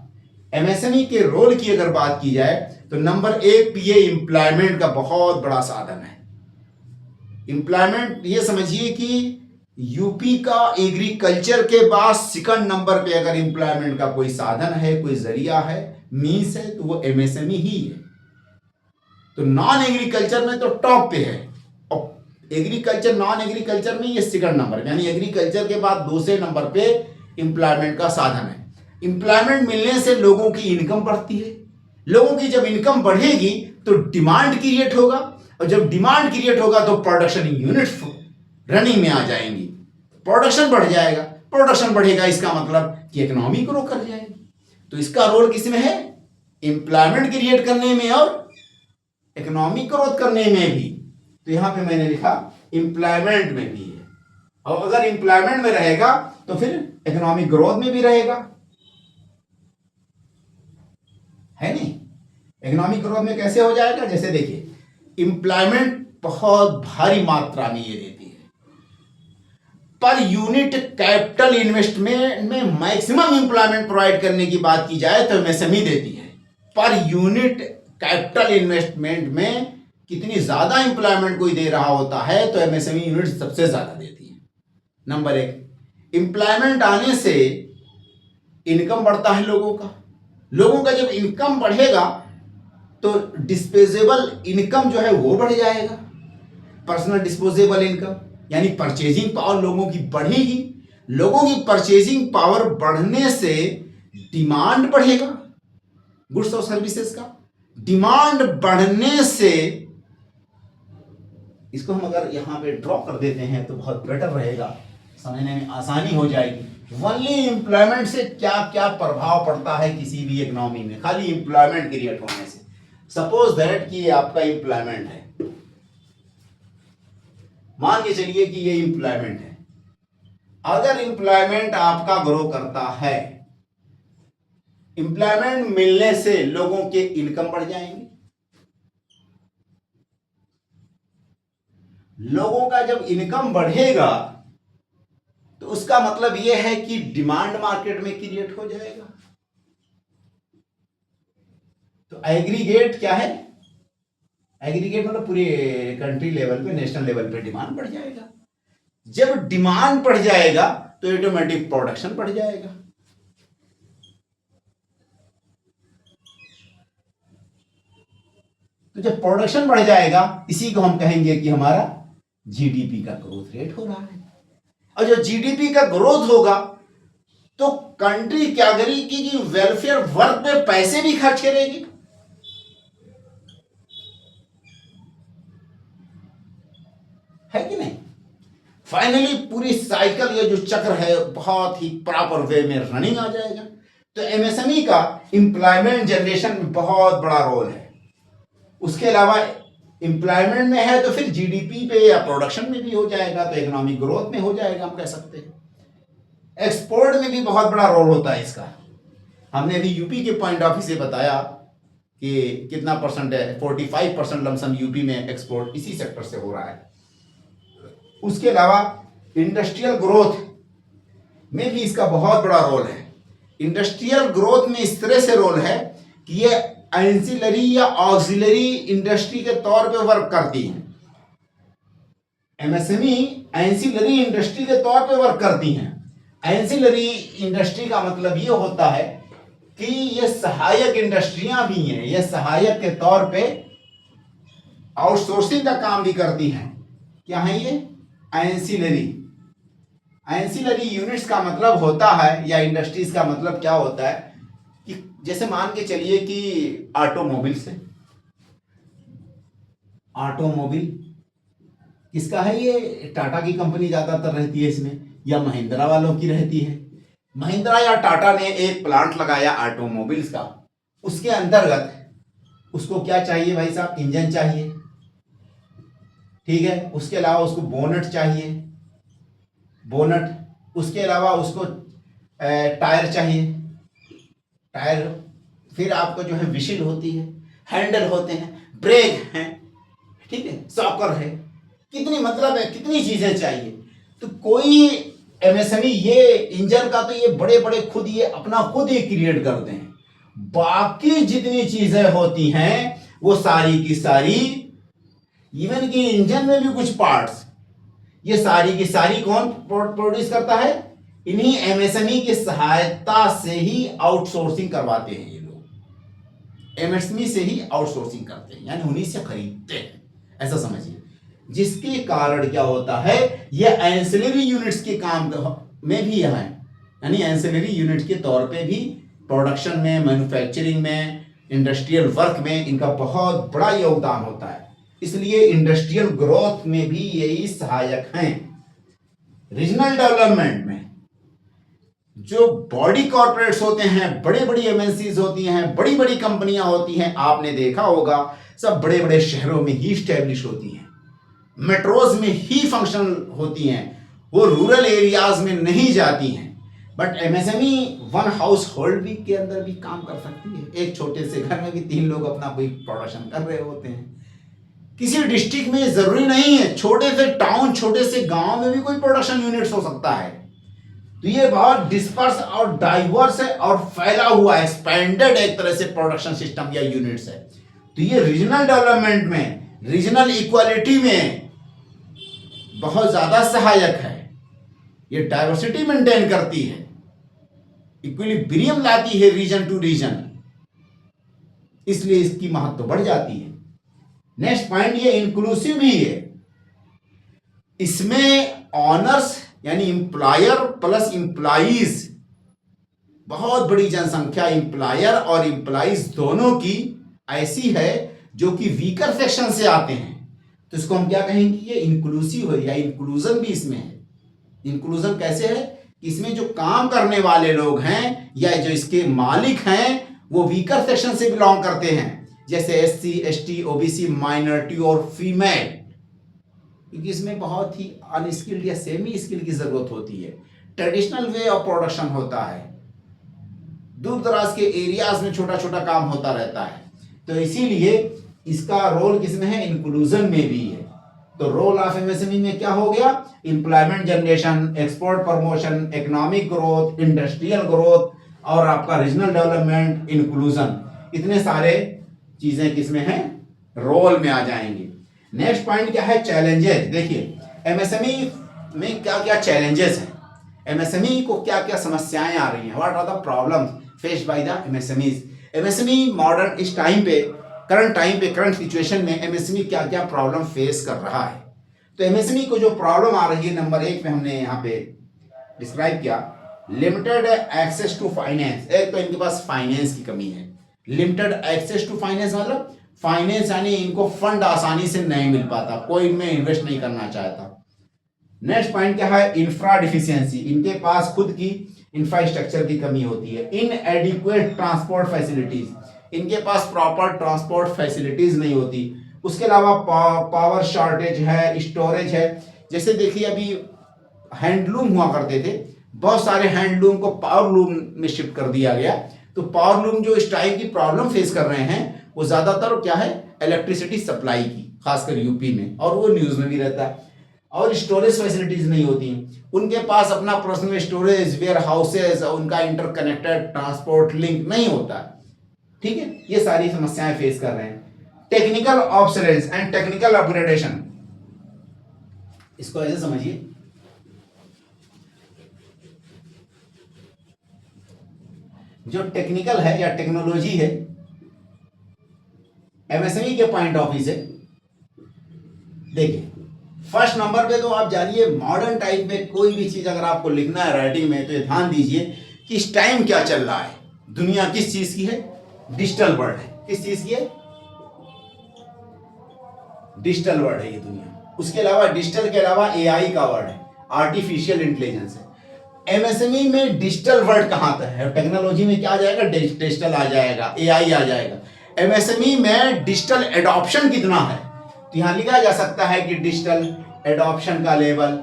S1: एमएसएमई के रोल की अगर बात की जाए तो नंबर 1 पे एम्प्लॉयमेंट का बहुत बड़ा साधन है। एम्प्लॉयमेंट ये समझिए कि यूपी का एग्रीकल्चर के बाद सेकंड नंबर पे अगर एम्प्लॉयमेंट का कोई साधन है, कोई जरिया है, मींस है, तो वो एमएसएमई ही है। तो नॉन एग्रीकल्चर में तो टॉप पे है और एग्रीकल्चर नॉन एग्रीकल्चर में ये सेकंड नंबर, यानी एग्रीकल्चर के बाद दूसरे नंबर पे एम्प्लॉयमेंट का साधन है। एम्प्लॉयमेंट मिलने से लोगों की इनकम बढ़ती है। लोगों की जब इनकम बढ़ेगी तो डिमांड क्रिएट होगा और जब डिमांड क्रिएट होगा तो प्रोडक्शन यूनिट रनिंग में आ जाएंगी, प्रोडक्शन बढ़ जाएगा। प्रोडक्शन बढ़ेगा इसका मतलब कि इकोनॉमी ग्रो कर जाएगी। तो इसका रोल किसमें है? एम्प्लॉयमेंट क्रिएट करने में और इकोनॉमिक ग्रोथ करने में भी। तो यहां पे मैंने लिखा एम्प्लॉयमेंट में भी है, और अगर एम्प्लॉयमेंट में रहेगा तो फिर इकोनॉमिक ग्रोथ में भी रहेगा, है नहीं? इकोनॉमिक ग्रोथ में कैसे हो जाएगा? जैसे देखिए एम्प्लॉयमेंट बहुत भारी मात्रा में ये देती है। पर यूनिट कैपिटल इन्वेस्टमेंट में मैक्सिमम एम्प्लॉयमेंट प्रोवाइड करने की बात की जाए तो एमएसएमई देती है। पर यूनिट कैपिटल इन्वेस्टमेंट में कितनी ज्यादा एम्प्लॉयमेंट कोई दे रहा होता है तो एमएसएमई यूनिट सबसे ज्यादा देती है। नंबर 1, एम्प्लॉयमेंट आने से इनकम बढ़ता है लोगों का। लोगों का जब इनकम बढ़ेगा तो डिस्पोजेबल इनकम जो है वो बढ़ जाएगा। पर्सनल डिस्पोजेबल इनकम यानी परचेजिंग पावर लोगों की बढ़ेगी। लोगों की परचेजिंग पावर बढ़ने से डिमांड बढ़ेगा गुड्स और सर्विसेज का। डिमांड बढ़ने से, इसको हम अगर यहां पे ड्रॉ कर देते हैं तो बहुत बेटर रहेगा, समझने में आसानी हो जाएगी। ओनली एम्प्लॉयमेंट से क्या क्या प्रभाव पड़ता है किसी भी इकोनॉमी में, खाली एम्प्लॉयमेंट क्रिएट होने से। सपोज दैट कि आपका एम्प्लॉयमेंट है, मान के चलिए कि ये एम्प्लॉयमेंट है। अगर एम्प्लॉयमेंट आपका ग्रो करता है, एम्प्लॉयमेंट मिलने से लोगों के इनकम बढ़ जाएंगे। लोगों का जब इनकम बढ़ेगा तो उसका मतलब यह है कि डिमांड मार्केट में क्रिएट हो जाएगा। तो एग्रीगेट क्या है? एग्रीगेट मतलब पूरे कंट्री लेवल पे, नेशनल लेवल पे डिमांड बढ़ जाएगा। जब डिमांड बढ़ जाएगा तो ऑटोमेटिक प्रोडक्शन बढ़ जाएगा। तो जब प्रोडक्शन बढ़ जाएगा इसी को हम कहेंगे कि हमारा जीडीपी का ग्रोथ रेट हो रहा है। और जब जीडीपी का ग्रोथ होगा तो कंट्री क्या करेगी कि वेलफेयर वर्क पे पैसे भी खर्च करेगी। है कि नहीं? फाइनली पूरी साइकिल, ये जो चक्र है बहुत ही प्रॉपर वे में रनिंग आ जाएगा। तो एमएसएमई का एम्प्लॉयमेंट जनरेशन में बहुत बड़ा रोल है। उसके अलावा एम्प्लॉयमेंट में है तो फिर जीडीपी पे या प्रोडक्शन में भी हो जाएगा, तो इकोनॉमिक ग्रोथ में हो जाएगा, हम कह सकते हैं। एक्सपोर्ट में भी बहुत बड़ा रोल होता है इसका। हमने अभी यूपी के पॉइंट ऑफ व्यू से बताया कि कितना परसेंट है, 45% लमसम यूपी में एक्सपोर्ट इसी सेक्टर से हो रहा है। उसके अलावा इंडस्ट्रियल ग्रोथ में भी इसका बहुत बड़ा रोल है। इंडस्ट्रियल ग्रोथ में इस तरह से रोल है कि ये एंसिलरी या ऑक्सिलरी इंडस्ट्री के तौर पे वर्क करती है। एमएसएमई एंसिलरी इंडस्ट्री के तौर पे वर्क करती हैं। एंसिलरी इंडस्ट्री का मतलब ये होता है कि ये सहायक इंडस्ट्रियां भी हैं, ये सहायक के तौर पे आउटसोर्सिंग का काम भी करती हैं। क्या है ये? एंसिलरी। एंसिलरी यूनिट्स का मतलब होता है, या इंडस्ट्रीज का मतलब क्या होता है कि जैसे मान के चलिए कि ऑटोमोबाइल से, ऑटोमोबाइल किसका है, ये टाटा की कंपनी ज्यादातर रहती है इसमें, या महिंद्रा वालों की रहती है। महिंद्रा या टाटा ने एक प्लांट लगाया ऑटोमोबाइल्स का, उसके अंतर्गत उसको क्या चाहिए भाई साहब, इंजन चाहिए, ठीक है, उसके अलावा उसको बोनट चाहिए, बोनट, उसके अलावा उसको टायर चाहिए, टायर, फिर आपको जो है विशिल होती है, हैंडल होते हैं, ब्रेक हैं, ठीक है, सॉकर है, कितनी मतलब है, कितनी चीजें चाहिए। तो कोई एमएसएमई ये इंजन का तो ये बड़े बड़े खुद ये अपना खुद ही क्रिएट करते हैं, बाकी जितनी चीजें होती हैं वो सारी की सारी, इवन कि इंजन में भी कुछ पार्ट्स, ये सारी की सारी कौन प्रोड्यूस करता है, इन्हीं एमएसएमई की सहायता से ही आउटसोर्सिंग करवाते हैं ये लोग, एमएसएमई से ही आउटसोर्सिंग करते हैं, यानी उन्हीं से खरीदते हैं, ऐसा समझिए। जिसके कारण क्या होता है, ये एंसिलरी यूनिट्स के काम में भी है, यानी एंसिलरी यूनिट के तौर पे भी प्रोडक्शन में, मैन्युफैक्चरिंग में, इंडस्ट्रियल वर्क में इनका बहुत बड़ा योगदान होता है, इसलिए इंडस्ट्रियल ग्रोथ में भी यही सहायक हैं। रीजनल डेवलपमेंट में जो बॉडी कॉर्पोरेट्स होते हैं, बड़ी बड़ी एमएनसीज होती हैं, बड़ी बड़ी कंपनियां होती हैं, आपने देखा होगा सब बड़े बड़े शहरों में ही स्टैब्लिश होती हैं, मेट्रोज में ही फंक्शनल होती हैं, वो रूरल एरियाज में नहीं जाती हैं। But MSME one house hold भी के अंदर भी काम कर सकती है, एक छोटे से घर में भी 3 लोग अपना कोई प्रोडक्शन कर रहे होते हैं। किसी डिस्ट्रिक्ट में जरूरी नहीं है, छोटे से टाउन, छोटे से गांव में भी कोई प्रोडक्शन यूनिट्स हो सकता है। तो ये बहुत डिस्पर्स और डाइवर्स है और फैला हुआ एक्सपेंडेड एक तरह से प्रोडक्शन सिस्टम या यूनिट्स है। तो ये रीजनल डेवलपमेंट में, रीजनल इक्वालिटी में बहुत ज्यादा सहायक है, ये डाइवर्सिटी मेंटेन करती है, इक्विलिब्रियम लाती है रीजन टू रीजन, इसलिए इसकी महत्व बढ़ जाती है। नेक्स्ट पॉइंट, ये इंक्लूसिव भी है, इसमें ऑनर्स यानी इंप्लॉयर प्लस इंप्लॉइज, बहुत बड़ी जनसंख्या इंप्लॉयर और इंप्लॉइज दोनों की ऐसी है जो कि वीकर सेक्शन से आते हैं, तो इसको हम क्या कहेंगे, ये इंक्लूसिव है या इंक्लूजन भी इसमें है। इंक्लूजन कैसे है कि इसमें जो काम करने वाले लोग हैं या जो इसके मालिक हैं वो वीकर सेक्शन से बिलोंग करते हैं, जैसे एससी, एसटी, ओबीसी, माइनॉरिटी और फीमेल, क्योंकि इसमें बहुत ही अनस्किल्ड या सेमी स्किल की जरूरत होती है। ट्रेडिशनल वे ऑफ प्रोडक्शन होता है, दूर दराज के एरियाज में छोटा छोटा काम होता रहता है, तो इसीलिए इसका रोल किसमें है, इंक्लूजन में भी है। तो रोल ऑफ एमएसएमई में क्या हो गया, employment generation, export promotion, economic growth, industrial growth और आपका रीजनल डेवलपमेंट, इंक्लूजन, इतने सारे चीजें किसमें हैं, रोल में आ जाएंगे। नेक्स्ट पॉइंट क्या है, चैलेंजेस। देखिए एमएसएमई में क्या क्या चैलेंजेस हैं, एमएसएमई को क्या क्या समस्याएं आ रही हैं, what are the problems faced by the MSMEs. MSME modern इस टाइम पे, करंट टाइम पे, करंट सिचुएशन में एमएसएमई क्या क्या प्रॉब्लम फेस कर रहा है। तो एमएसएमई को जो प्रॉब्लम आ रही है, नंबर 1 में हमने यहाँ पे डिस्क्राइब किया, लिमिटेड एक्सेस टू फाइनेंस। एक तो इनके पास फाइनेंस की कमी है, लिमिटेड एक्सेस टू फाइनेंस मतलब फाइनेंस यानी इनको फंड आसानी से नहीं मिल पाता, कोई इनमें इन्वेस्ट नहीं करना चाहता। नेक्स्ट पॉइंट क्या है, इंफ्रा डिफिशियंसी, इनके पास खुद की इंफ्रास्ट्रक्चर की कमी होती है। इनएडिक्वेट ट्रांसपोर्ट फैसिलिटीज, इनके पास प्रॉपर ट्रांसपोर्ट फैसिलिटीज नहीं होती। उसके अलावा पावर शॉर्टेज है, स्टोरेज है। जैसे देखिए अभी हैंडलूम हुआ करते थे, बहुत सारे हैंडलूम को पावर लूम में शिफ्ट कर दिया गया, तो पावर लूम जो इस टाइप की प्रॉब्लम फेस कर रहे हैं वो ज्यादातर क्या है, इलेक्ट्रिसिटी सप्लाई की, खासकर यूपी में, और वो न्यूज में भी रहता है। और स्टोरेज फैसिलिटीज नहीं होती, उनके पास अपना पर्सनल स्टोरेज, वेयर हाउसेज, उनका इंटरकनेक्टेड ट्रांसपोर्ट लिंक नहीं होता, ठीक है, ये सारी समस्याएं फेस कर रहे हैं। Technical obsolescence and technical upgradation, इसको ऐसे समझिए, जो टेक्निकल है या टेक्नोलॉजी है एमएसएमई के पॉइंट ऑफ व्यू से, देखिए फर्स्ट नंबर पे तो आप जानिए, मॉडर्न टाइप में कोई भी चीज अगर आपको लिखना है राइटिंग में, तो ये ध्यान दीजिए कि इस टाइम क्या चल रहा है। दुनिया किस चीज की है? डिजिटल वर्ल्ड है। किस चीज की है? डिजिटल वर्ल्ड है ये दुनिया। उसके अलावा डिजिटल के अलावा एआई का वर्ड है, आर्टिफिशियल इंटेलिजेंस है। एमएसएमई में डिजिटल वर्ड कहां तक है? टेक्नोलॉजी में क्या आ जाएगा? डिजिटल आ जाएगा, एआई आ जाएगा। एमएसएमई में डिजिटल एडॉप्शन कितना है? तो यहां लिखा जा सकता है कि डिजिटल एडॉप्शन का लेवल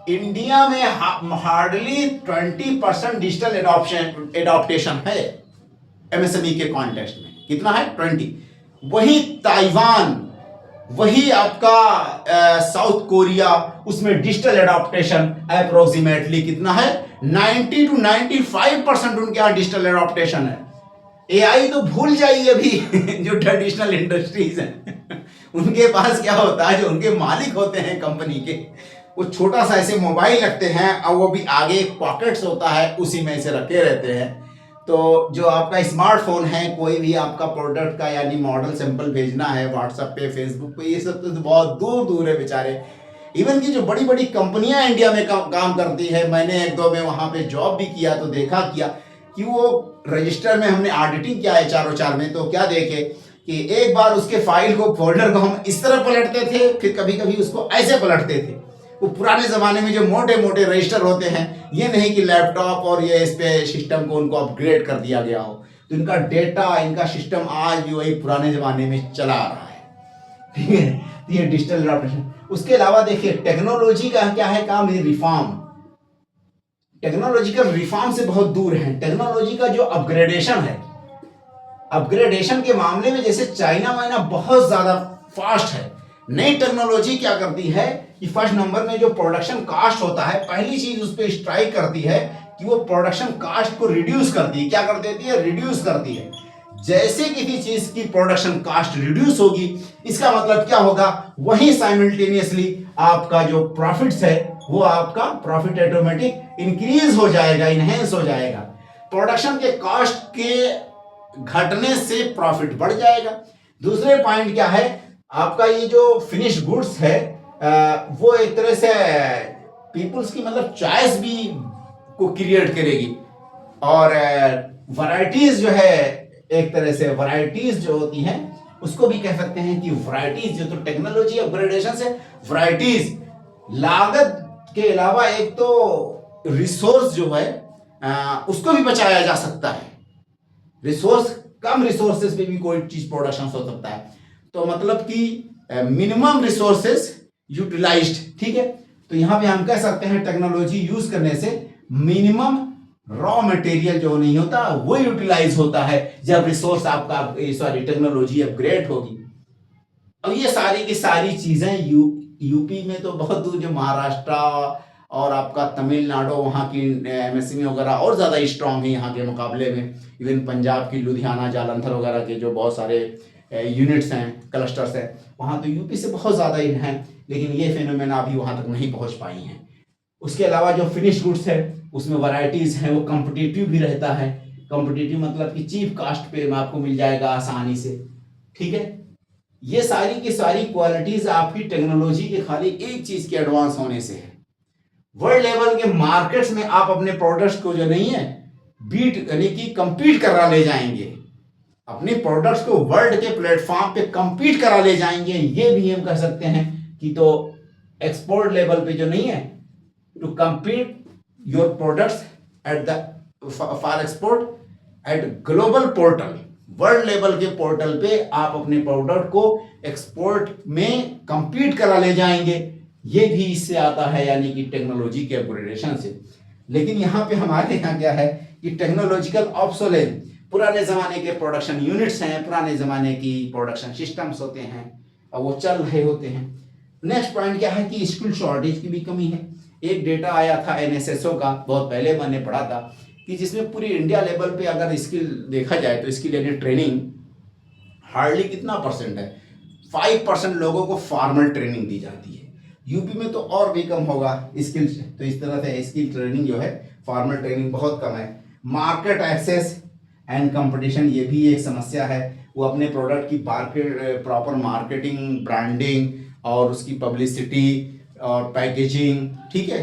S1: इंडिया में हार्डली 20% डिजिटल एडॉप्टेशन है एमएसएमई के कॉन्टेक्स्ट में। कितना है? 20। वही ताइवान, वही आपका साउथ कोरिया, उसमें डिजिटल एडॉप्टेशन अप्रोक्सीमेटली कितना है? 90 to 95% उनके यहाँ डिजिटल एडॉप्टेशन है। एआई तो भूल जाइए अभी जो ट्रेडिशनल इंडस्ट्रीज हैं उनके पास क्या होता है, जो उनके मालिक होते हैं कंपनी के, वो छोटा सा ऐसे मोबाइल रखते हैं और वो भी आगे एक पॉकेट्स होता है, उसी में ऐसे रखे रहते हैं। तो जो आपका स्मार्टफोन है, कोई भी आपका प्रोडक्ट का यानी मॉडल सैंपल भेजना है व्हाट्सएप पे, फेसबुक पे, ये सब तो बहुत दूर दूर है बेचारे। इवन की जो बड़ी बड़ी कंपनियां इंडिया में काम करती है, मैंने एक दो में वहां पे जॉब भी किया तो देखा किया कि वो रजिस्टर में हमने ऑडिटिंग किया है चारों चार में, तो क्या देखे कि एक बार उसके फाइल को, फोल्डर को हम इस तरह पलटते थे, फिर कभी कभी उसको ऐसे पलटते थे। वो पुराने जमाने में जो मोटे मोटे रजिस्टर होते हैं, ये नहीं कि लैपटॉप और ये इस पे सिस्टम को उनको अपग्रेड कर दिया गया हो, तो इनका डेटा, इनका सिस्टम आज भी वही पुराने जमाने में चला आ रहा है। ठीक है, तो ये डिजिटल एडॉप्शन। उसके अलावा देखिए टेक्नोलॉजी का क्या है काम? ये रिफॉर्म, टेक्नोलॉजिकल रिफॉर्म से बहुत दूर है। टेक्नोलॉजी का जो अपग्रेडेशन है, अपग्रेडेशन के मामले में जैसे चाइना वाइना बहुत ज्यादा फास्ट है। नई टेक्नोलॉजी क्या करती है कि फर्स्ट नंबर में जो प्रोडक्शन कास्ट होता है, पहली चीज उस पर स्ट्राइक करती है कि वो प्रोडक्शन कास्ट को रिड्यूस करती है। क्या कर देती है? रिड्यूस करती है। जैसे किसी चीज की प्रोडक्शन कास्ट रिड्यूस होगी, इसका मतलब क्या होगा? वही साइमल्टेनियसली आपका जो प्रॉफिट्स है, वो आपका प्रॉफिट ऑटोमेटिक इंक्रीज हो जाएगा, इनहेंस हो जाएगा। प्रोडक्शन के कॉस्ट के घटने से प्रॉफिट बढ़ जाएगा। दूसरे पॉइंट क्या है? आपका ये जो फिनिश गुड्स है वो एक तरह से पीपल्स की मतलब चॉइस भी को क्रिएट करेगी, और वैरायटीज जो है, एक तरह से वैरायटीज जो होती हैं उसको भी कह सकते हैं कि वैरायटीज जो, तो टेक्नोलॉजी अपग्रेडेशन से वैरायटीज, लागत के अलावा एक तो रिसोर्स जो है उसको भी बचाया जा सकता है। रिसोर्स, कम रिसोर्सेज पे भी कोई चीज प्रोडक्शन हो सकता है, तो मतलब कि मिनिमम रिसोर्सेज यूटिलाइज्ड। ठीक है, तो यहां पे हम कह सकते हैं टेक्नोलॉजी यूज करने से मिनिमम रॉ मटेरियल जो नहीं होता वो यूटिलाइज होता है जब रिसोर्स आपका, सॉरी, टेक्नोलॉजी अपग्रेड होगी। अब ये सारी की सारी चीजें यूपी में तो बहुत दूर, जो महाराष्ट्र और आपका तमिलनाडु, वहाँ की एमएसएमई वगैरह और ज़्यादा स्ट्रांग है यहाँ के मुकाबले में। इवन पंजाब की लुधियाना, जालंधर वगैरह के जो बहुत सारे यूनिट्स हैं, क्लस्टर्स हैं, वहाँ तो यूपी से बहुत ज़्यादा ही हैं, लेकिन ये फिनोमेना अभी वहाँ तक नहीं पहुँच पाई हैं। उसके अलावा जो फिनिश गुड्स है उसमें वैरायटीज़ हैं, वो कम्पिटिटिव भी रहता है। कम्पिटिटिव मतलब कि चीप कास्ट पे आपको मिल जाएगा आसानी से। ठीक है, ये सारी की सारी क्वालिटीज आपकी टेक्नोलॉजी के खाली एक चीज के एडवांस होने से है। वर्ल्ड लेवल के मार्केट्स में आप अपने प्रोडक्ट्स को जो नहीं है बीट, यानी कि कंपीट करा ले जाएंगे, अपने प्रोडक्ट्स को वर्ल्ड के प्लेटफॉर्म पे कंपीट करा ले जाएंगे। ये भी हम कह सकते हैं कि तो एक्सपोर्ट लेवल पे जो नहीं है, to compete your products at the for export at global portal, world level के पोर्टल पे आप अपने प्रोडक्ट को एक्सपोर्ट में कंपीट करा ले जाएंगे। ये भी इससे आता है, यानी कि टेक्नोलॉजी के अपग्रेडेशन से। लेकिन यहाँ पे हमारे यहाँ क्या है कि टेक्नोलॉजिकल ऑब्सोलेंस, पुराने जमाने के प्रोडक्शन यूनिट्स हैं, पुराने जमाने की प्रोडक्शन सिस्टम्स होते हैं और वो चल रहे होते हैं। नेक्स्ट पॉइंट क्या है कि स्किल शॉर्टेज की भी कमी है। एक डेटा आया था एनएसएसओ का, बहुत पहले मैंने पढ़ा था, कि जिसमें पूरी इंडिया लेवल पे अगर स्किल देखा जाए तो स्किल यानी ट्रेनिंग हार्डली कितना परसेंट है? 5% लोगों को फॉर्मल ट्रेनिंग दी जाती है। यूपी में तो और भी कम होगा स्किल, तो इस तरह से स्किल ट्रेनिंग जो है, फॉर्मल ट्रेनिंग बहुत कम है। मार्केट एक्सेस एंड कंपटीशन, ये भी एक समस्या है। वो अपने प्रोडक्ट की प्रॉपर मार्केटिंग, ब्रांडिंग और उसकी पब्लिसिटी और पैकेजिंग, ठीक है,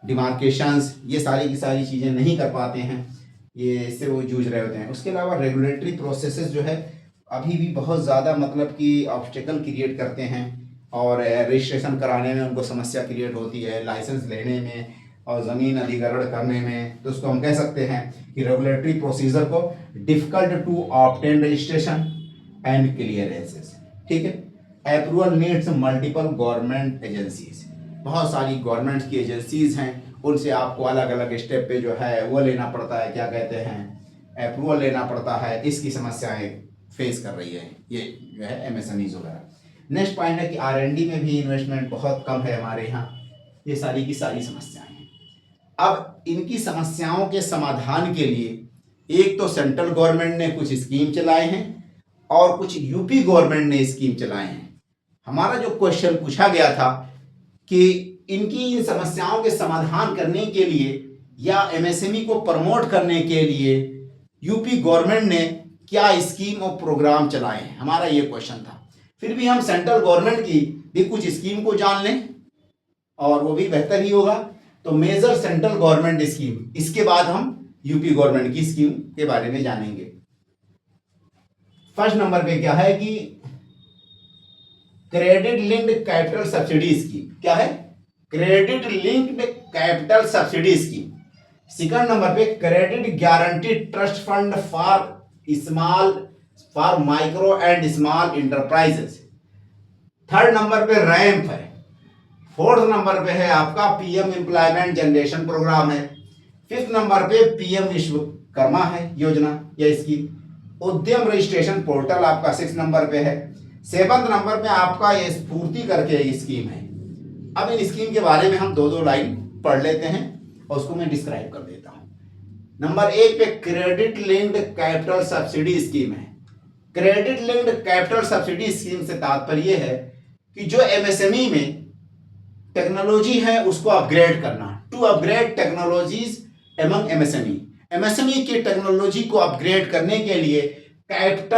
S1: डिमार्केशंस, ये सारी की सारी चीज़ें नहीं कर पाते हैं। ये इससे वो जूझ रहे होते हैं। उसके अलावा रेगुलेटरी प्रोसेसेस जो है अभी भी बहुत ज़्यादा मतलब कि ऑब्स्टेकल क्रिएट करते हैं, और रजिस्ट्रेशन कराने में उनको समस्या क्रिएट होती है, लाइसेंस लेने में और ज़मीन अधिग्रहण करने में। तो उसको हम कह सकते हैं कि रेगुलेटरी प्रोसीजर को difficult to obtain registration and clearances. ठीक है। Approval needs multiple government agencies, बहुत सारी गवर्नमेंट की एजेंसीज हैं, उनसे आपको अलग अलग स्टेप पे जो है वो लेना पड़ता है, क्या कहते हैं, अप्रूवल लेना पड़ता है। इसकी समस्याएं फेस कर रही है ये जो है एमएसएमईज वगैरह। नेक्स्ट पॉइंट है कि आरएनडी में भी इन्वेस्टमेंट बहुत कम है हमारे यहाँ। ये सारी की सारी समस्याएं हैं। अब इनकी समस्याओं के समाधान के लिए एक तो सेंट्रल गवर्नमेंट ने कुछ स्कीम चलाए हैं और कुछ यूपी गवर्नमेंट ने स्कीम चलाए हैं। हमारा जो क्वेश्चन पूछा गया था कि इनकी इन समस्याओं के समाधान करने के लिए या एमएसएमई को प्रमोट करने के लिए यूपी गवर्नमेंट ने क्या स्कीम और प्रोग्राम चलाए हैं, हमारा ये क्वेश्चन था। फिर भी हम सेंट्रल गवर्नमेंट की भी कुछ स्कीम को जान लें और वो भी बेहतर ही होगा। तो मेजर सेंट्रल गवर्नमेंट स्कीम, इसके बाद हम यूपी गवर्नमेंट की स्कीम के बारे में जानेंगे। फर्स्ट नंबर पे क्या है कि credit linked capital subsidy scheme. क्या है? Credit linked capital subsidy scheme. Second number पे credit guarantee trust fund for micro and small enterprises. Third number पे रैंप है। फोर्थ नंबर पे है आपका पीएम एम्प्लॉयमेंट जनरेशन प्रोग्राम है। फिफ्थ नंबर पे पीएम विश्वकर्मा है योजना या स्कीम। उद्यम रजिस्ट्रेशन पोर्टल आपका 6 नंबर पे है। 7 नंबर पे आपका ये स्फूर्ति करके स्कीम है। अब इन स्कीम के बारे में हम दो लाइन पढ़ लेते हैं और उसको मैं डिस्क्राइब कर देता हूं। नंबर 1 पे credit linked capital subsidy scheme है। Credit linked capital subsidy scheme से तात्पर्य है कि जो एमएसएमई में टेक्नोलॉजी है उसको अपग्रेड करना, to upgrade technologies among MSME. MSME की टेक्नोलॉजी को अपग्रेड करने के लिए credit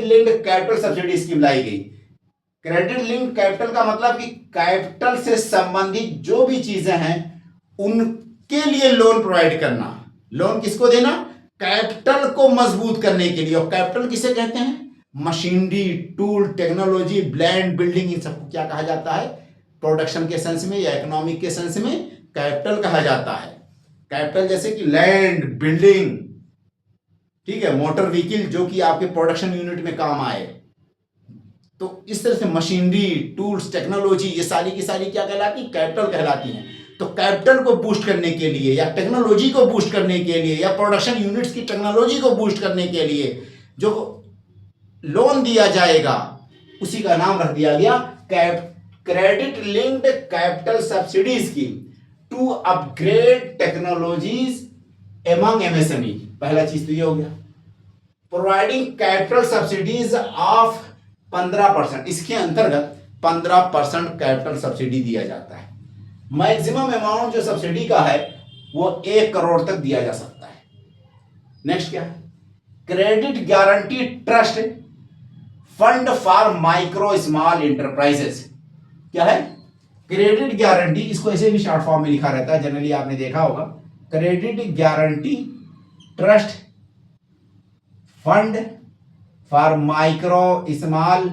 S1: linked capital subsidy scheme लाई गई। क्रेडिट लिंक्ड कैपिटल का मतलब कि कैपिटल से संबंधित जो भी चीजें हैं उनके लिए लोन प्रोवाइड करना। लोन किसको देना? कैपिटल को मजबूत करने के लिए। और कैपिटल किसे कहते हैं? Machinery, tool, technology, land, building, इन सबको क्या कहा जाता है? प्रोडक्शन के सेंस में या इकोनॉमिक के सेंस में कैपिटल कहा जाता है। कैपिटल जैसे कि लैंड, बिल्डिंग, ठीक है, मोटर व्हीकल जो कि आपके प्रोडक्शन यूनिट में काम आए। तो इस तरह से मशीनरी, टूल्स, टेक्नोलॉजी, ये सारी की सारी क्या कहलाती? कैपिटल कहलाती हैं। तो कैपिटल को बूस्ट करने के लिए या टेक्नोलॉजी को बूस्ट करने के लिए या प्रोडक्शन यूनिट्स की टेक्नोलॉजी को बूस्ट करने के लिए जो लोन दिया जाएगा उसी का नाम रख दिया गया credit linked capital subsidy scheme to upgrade technologies among MSME. पहला चीज तो ये हो गया। प्रोवाइडिंग कैपिटल सब्सिडीज ऑफ 15%, इसके अंतर्गत 15% कैपिटल सब्सिडी दिया जाता है। मैक्सिमम अमाउंट जो सब्सिडी का है वो 1 करोड़ तक दिया जा सकता है। नेक्स्ट क्या है? Credit guarantee trust fund for micro small enterprises. क्या है? क्रेडिट गारंटी, इसको ऐसे भी शॉर्ट फॉर्म में लिखा रहता है, जनरली आपने देखा होगा। Credit guarantee trust fund for micro small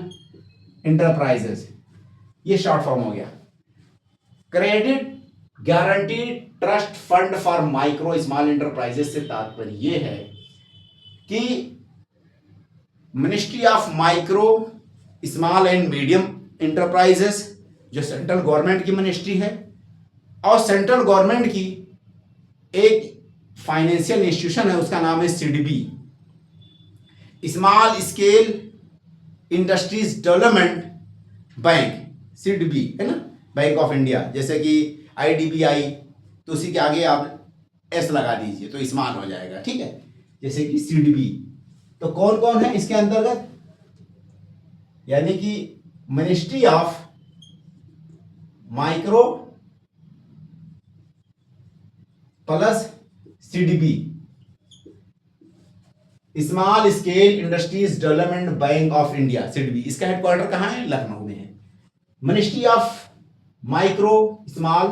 S1: enterprises, ये शॉर्ट फॉर्म हो गया। Credit guarantee trust fund for micro small enterprises से तात्पर्य यह है कि ministry of micro small and medium enterprises जो सेंट्रल गवर्नमेंट की मिनिस्ट्री है और सेंट्रल गवर्नमेंट की एक फाइनेंशियल इंस्टीट्यूशन है, उसका नाम है SIDBI, small scale industries development bank, SIDBI है ना, बैंक ऑफ इंडिया। जैसे कि आईडीबीआई, तो उसी के आगे आप एस लगा दीजिए तो स्मॉल हो जाएगा, ठीक है। जैसे कि सिडबी, तो कौन कौन है इसके अंतर्गत? यानी कि ministry of micro plus SIDBI, small scale industries development bank of India, SIDBI. इसका हेडक्वार्टर कहां है? लखनऊ में है। Ministry of micro small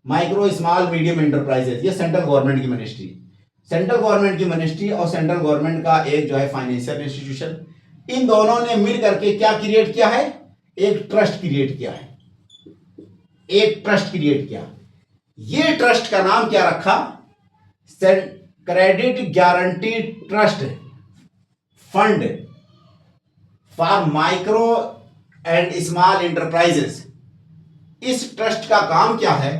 S1: micro small medium enterprises, ये सेंट्रल गवर्नमेंट की मिनिस्ट्री, सेंट्रल गवर्नमेंट की मिनिस्ट्री और सेंट्रल गवर्नमेंट का एक जो है फाइनेंशियल इंस्टीट्यूशन, इन दोनों ने मिल करके क्या क्रिएट किया है, एक ट्रस्ट क्रिएट किया है, एक ट्रस्ट क्रिएट किया। ये ट्रस्ट का नाम क्या रखा, credit guarantee trust fund for micro and small enterprises. इस ट्रस्ट का काम क्या है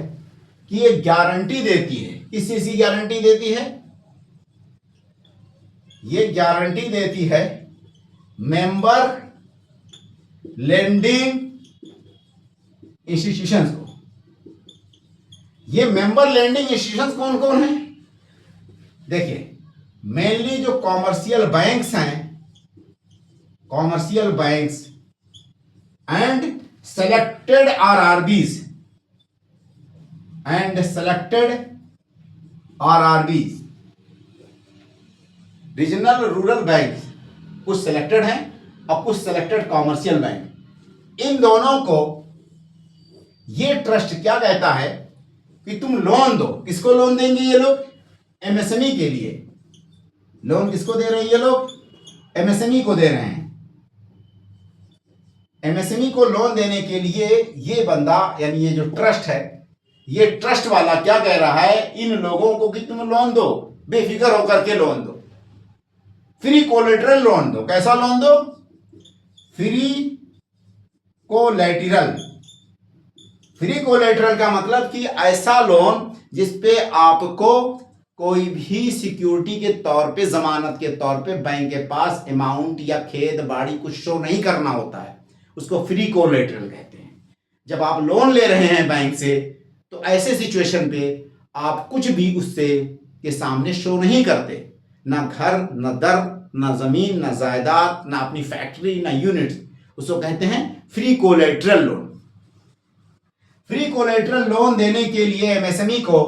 S1: कि ये गारंटी देती है, किस चीज की गारंटी देती है, ये गारंटी देती है मेंबर लेंडिंग इंस्टीट्यूशंस को। ये मेंबर लेंडिंग इंस्टीट्यूशंस कौन कौन है, देखिए मेनली जो कॉमर्शियल बैंक्स हैं, commercial banks and selected RRBs and selected RRBs, regional rural bank कुछ सेलेक्टेड हैं और कुछ सेलेक्टेड कॉमर्शियल बैंक। इन दोनों को ये ट्रस्ट क्या कहता है कि तुम लोन दो, किसको लोन देंगे ये लोग, एमएसएमई के लिए। लोन किसको दे रहे हैं ये लोग, एमएसएमई को दे रहे हैं। एमएसएमई को लोन देने के लिए ये बंदा यानी ये जो ट्रस्ट है, ये ट्रस्ट वाला क्या कह रहा है इन लोगों को कि तुम लोन दो, बेफिक्र होकर के लोन दो, फ्री कोलेटरल लोन दो। कैसा लोन दो, फ्री कोलेटरल। फ्री कोलेटरल का मतलब कि ऐसा लोन जिसपे आपको कोई भी सिक्योरिटी के तौर पे, जमानत के तौर पे बैंक के पास अमाउंट या खेत बाड़ी कुछ शो नहीं करना होता है, उसको फ्री कोलेटरल कहते हैं। जब आप लोन ले रहे हैं बैंक से तो ऐसे सिचुएशन पे आप कुछ भी उससे के सामने शो नहीं करते, ना घर, ना दर, ना जमीन, ना जायदाद, ना अपनी फैक्ट्री, ना यूनिट्स, उसको कहते हैं free collateral loan. Free collateral loan देने के लिए एमएसएमई को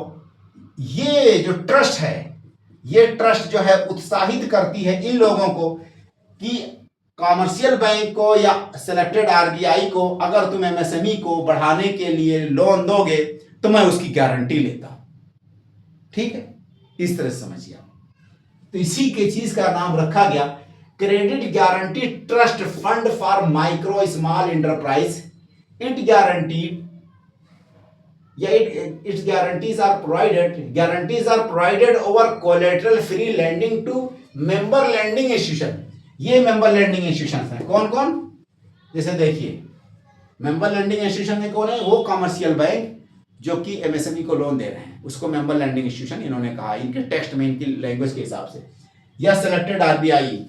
S1: ये जो ट्रस्ट है, ये ट्रस्ट जो है उत्साहित करती है इन लोगों को कि कॉमर्शियल बैंक को या सेलेक्टेड आरबीआई को अगर तुम एमएसएमई को बढ़ाने के लिए लोन दोगे तो मैं उसकी गारंटी लेता। ठीक है, इस तरह से समझिए आप। तो इसी के चीज का नाम रखा गया credit guarantee trust fund for micro small enterprise. It guaranteed its guarantees are provided over collateral free lending to member lending institution। ये member lending institutions हैं कौन कौन, जैसे देखिए member lending institution में कौन है, वो कॉमर्शियल बैंक जो कि एमएसएमई को लोन दे रहे हैं उसको मेंबर लैंडिंग इंस्टीट्यूशन इन्होंने कहा, इनके टेक्स्ट में, इनकी लैंग्वेज के हिसाब से। या selected RBI,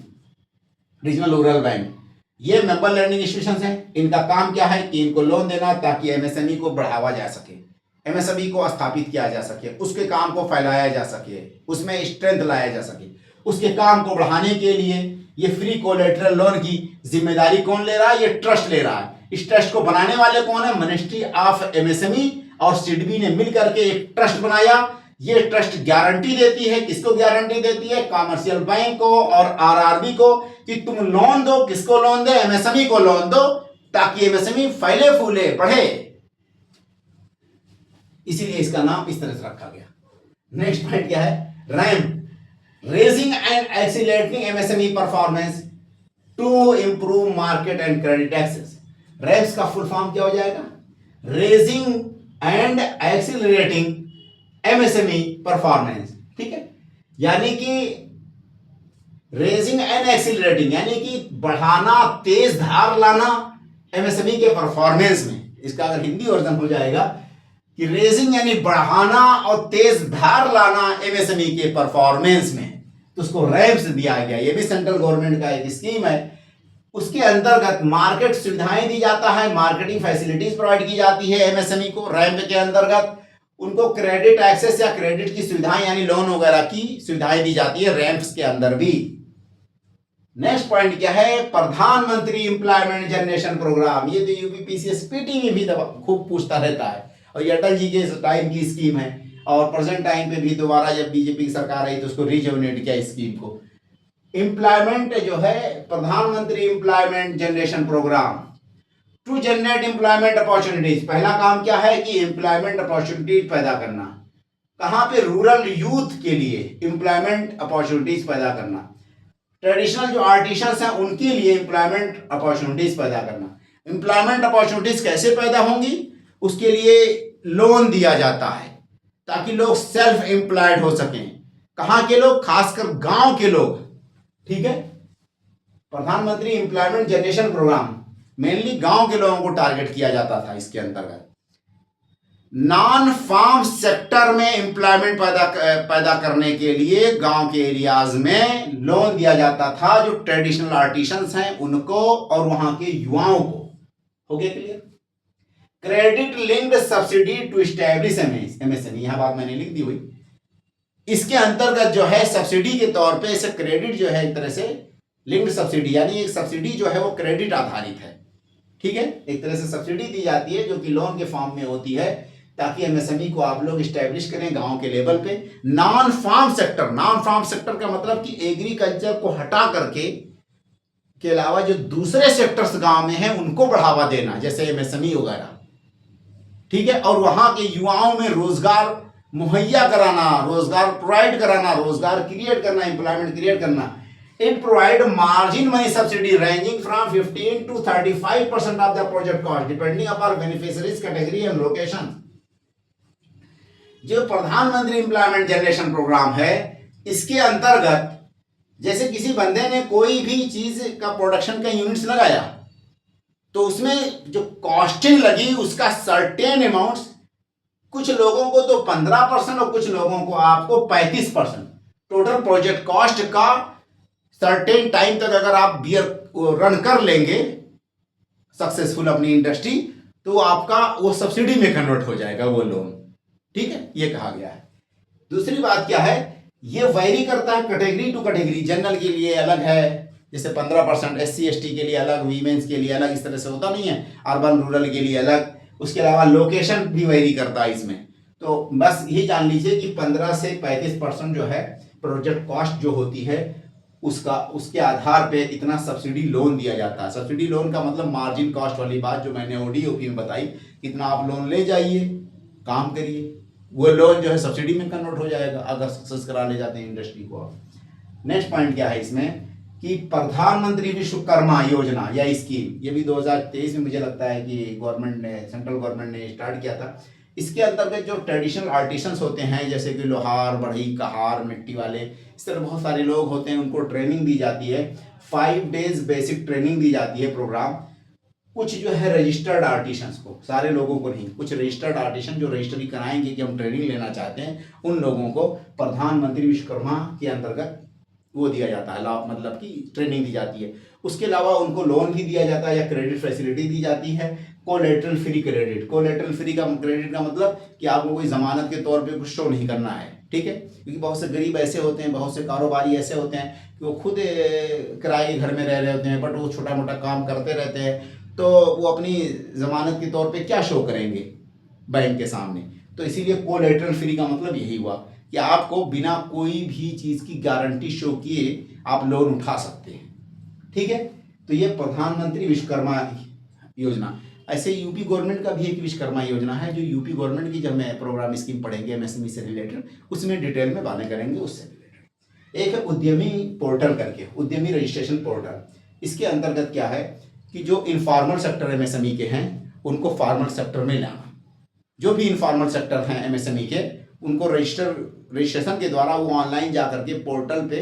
S1: regional rural bank, ये मेंबर लैंडिंग इंस्टीट्यूशन हैं। इनका काम क्या है कि इनको लोन देना ताकि एमएसएमई को बढ़ावा जा सके, एमएसएमई को स्थापित किया जा सके, उसके काम को फैलाया जा सके, उसमें स्ट्रेंथ लाया जा सके। उसके काम को बढ़ाने के लिए ये फ्री कोलेटरल लोन की जिम्मेदारी कौन ले रहा है, ये ट्रस्ट ले रहा है। इस ट्रस्ट को बनाने वाले कौन है, मिनिस्ट्री ऑफ एमएसएमई और सिडबी ने मिलकर के एक ट्रस्ट बनाया। ये ट्रस्ट गारंटी देती है, किसको गारंटी देती है, कॉमर्शियल बैंक को और आरआरबी को कि तुम लोन दो, किसको लोन दे, एमएसएमई को लोन दो ताकि एमएसएमई फैले फूले बढ़े। इसीलिए इसका नाम इस तरह से रखा गया। नेक्स्ट पॉइंट क्या है, ramp, raising and accelerating MSME performance to improve market and credit access. Ramps का फुल फॉर्म क्या हो जाएगा, raising and accelerating MSME performance. ठीक है, यानी कि रेजिंग एंड एक्सीलरेटिंग यानी कि बढ़ाना, तेज धार लाना एमएसएमई के परफॉर्मेंस में। इसका अगर हिंदी वर्जन हो जाएगा कि रेजिंग यानी बढ़ाना और तेज धार लाना एमएसएमई के परफॉर्मेंस में, तो उसको रैम्प्स दिया गया। ये भी सेंट्रल गवर्नमेंट का एक स्कीम है। उसके अंतर्गत मार्केट सुविधाएं दी जाता है, मार्केटिंग फैसिलिटीज प्रोवाइड की जाती है एमएसएमई को। रैम्प के अंतर्गत उनको क्रेडिट एक्सेस या क्रेडिट की सुविधाएं यानी लोन वगैरह की सुविधाएं दी जाती है रैम्प्स के अंदर भी। नेक्स्ट पॉइंट क्या है, प्रधानमंत्री एम्प्लॉयमेंट जनरेशन प्रोग्राम। ये तो यूपीपीसीएसपीटी में भी खूब पूछता रहता है और ये अटल जी के टाइम की स्कीम है और प्रेजेंट टाइम पे भी दोबारा जब बीजेपी की सरकार आई तो उसको रिजुविनेट किया स्कीम को। एम्प्लॉयमेंट जो है, प्रधानमंत्री employment generation programme to generate employment opportunities, पहला काम क्या है कि एम्प्लॉयमेंट अपॉर्चुनिटीज पैदा करना। कहां पे? रूरल यूथ के लिए एम्प्लॉयमेंट अपॉर्चुनिटीज पैदा करना। ट्रेडिशनल जो आर्टिसंस हैं उनके लिए एम्प्लॉयमेंट अपॉर्चुनिटीज पैदा करना। एम्प्लॉयमेंट अपॉर्चुनिटीज कैसे पैदा होंगी? उसके लिए लोन दिया जाता है ताकि लोग सेल्फ एम्प्लॉयड हो सकें। कहां के लोग? खासकर गांव के लोग। ठीक है, प्रधानमंत्री एम्प्लॉयमेंट जनरेशन प्रोग्राम मेनली गांव के लोगों को टारगेट किया जाता था। इसके अंतर्गत नॉन फार्म सेक्टर में एम्प्लॉयमेंट पैदा करने के लिए गांव के एरियाज में लोन दिया जाता था, जो ट्रेडिशनल आर्टिसंस हैं उनको और वहां के युवाओं को। हो गया clear? Credit linked subsidy to establish MSME, यहां बात मैंने लिख दी हुई। इसके अंतर्गत जो है सब्सिडी के तौर पे इसे क्रेडिट जो है एक तरह से लिंक्ड सब्सिडी, यानी एक सब्सिडी जो है वो क्रेडिट आधारित है। ठीक है, एक तरह से सब्सिडी दी जाती है जो कि लोन के फॉर्म में होती है, ताकि एमएसएमई को आप लोग स्टैब्लिश करें गांव के लेवल पे। Non farm sector, non farm sector का मतलब कि एग्रीकल्चर को हटा करके के अलावा जो दूसरे सेक्टर्स गांव में हैं उनको बढ़ावा देना, जैसे एमएसएमई वगैरह। ठीक है, और वहां के युवाओं में रोजगार मुहैया कराना, रोजगार प्रोवाइड कराना, रोजगार क्रिएट करना, एम्प्लॉयमेंट क्रिएट करना। It provide margin money subsidy ranging from 15 to 35% of the project cost depending upon beneficiaries category and location। जो प्रधानमंत्री एम्प्लॉयमेंट जनरेशन प्रोग्राम है, इसके अंतर्गत जैसे किसी बंदे ने कोई भी चीज का प्रोडक्शन का यूनिट्स लगाया तो उसमें जो कॉस्टिंग लगी उसका सर्टेन अमाउंट्स, कुछ लोगों को तो 15% और कुछ लोगों को आपको 35% टोटल प्रोजेक्ट कॉस्ट का सर्टेन टाइम तक अगर आप बियर रन कर लेंगे सक्सेसफुल अपनी इंडस्ट्री, तो आपका वो सब्सिडी में कन्वर्ट हो जाएगा वो लोन। ठीक है, ये कहा गया है। दूसरी बात क्या है, ये वैरी करता है कैटेगरी टू कैटेगरी। जनरल के लिए अलग है, जैसे 15%, एससी एसटी के लिए अलग, वीमेंस के लिए अलग, इस तरह से होता नहीं है। अर्बन रूरल के लिए अलग, उसके अलावा लोकेशन भी वैरी करता है इसमें। तो बस यही जान लीजिए कि 15 से 35% जो है प्रोजेक्ट कॉस्ट जो होती है उसके आधार पे इतना सब्सिडी लोन दिया जाता है। सब्सिडी लोन का मतलब मार्जिन कॉस्ट वाली बात जो मैंने ओडीओपी में बताई, कितना आप लोन ले जाइए, काम करिए, वो लोन जो है सब्सिडी में कन्वर्ट हो जाएगा अगर सक्सेस करा ले जाते हैं इंडस्ट्री को। नेक्स्ट पॉइंट क्या है इसमें कि प्रधानमंत्री विश्वकर्मा योजना या स्कीम, ये भी 2023 में मुझे लगता है कि गवर्नमेंट ने, सेंट्रल गवर्नमेंट ने स्टार्ट किया था। इसके अंतर्गत जो ट्रेडिशनल आर्टिसंस होते हैं, जैसे कि लोहार, बढ़ई, कहार, मिट्टी वाले, इस तरह बहुत सारे लोग होते हैं, उनको ट्रेनिंग दी जाती है। 5 डेज बेसिक ट्रेनिंग दी जाती है प्रोग्राम। कुछ जो है रजिस्टर्ड आर्टिसंस को, सारे लोगों को नहीं, कुछ रजिस्टर्ड आर्टिसन जो रजिस्ट्री कराएंगे कि हम ट्रेनिंग लेना चाहते हैं, उन लोगों को प्रधानमंत्री विश्वकर्मा के अंतर्गत वो दिया जाता है, लाभ मतलब कि ट्रेनिंग दी जाती है। उसके अलावा उनको लोन भी दिया जाता है या क्रेडिट फैसिलिटी दी जाती है। Collateral free credit, collateral free का क्रेडिट का मतलब कि आपको कोई जमानत के तौर पे कुछ शो नहीं करना है। ठीक है, क्योंकि बहुत से गरीब ऐसे होते हैं, बहुत से कारोबारी ऐसे होते हैं कि वो खुद किराए के घर में रह रहे होते हैं, बट वो छोटा मोटा काम करते रहते हैं, तो वो अपनी जमानत के तौर पे क्या शो करेंगे बैंक के सामने। तो इसीलिए कोलेटरल फ्री का मतलब यही हुआ कि आपको बिना कोई भी चीज़ की गारंटी शो किए आप लोन उठा सकते हैं। ठीक है, तो ये प्रधानमंत्री विश्वकर्मा योजना। ऐसे यूपी गवर्नमेंट का भी एक विश्वकर्मा योजना है, जो यूपी गवर्नमेंट की जब मैं प्रोग्राम स्कीम पढ़ेंगे एमएसएमई से रिलेटेड, उसमें डिटेल में बातें करेंगे उससे रिलेटेड। एक है उद्यमी पोर्टल करके, उद्यमी रजिस्ट्रेशन पोर्टल। इसके अंतर्गत क्या है कि जो इनफॉर्मल सेक्टर एमएसएमई के हैं उनको फॉर्मल सेक्टर में लाना। जो भी इनफॉर्मल सेक्टर हैं एमएसएमई के, उनको रजिस्ट्रेशन के द्वारा वो ऑनलाइन जा करके पोर्टल पे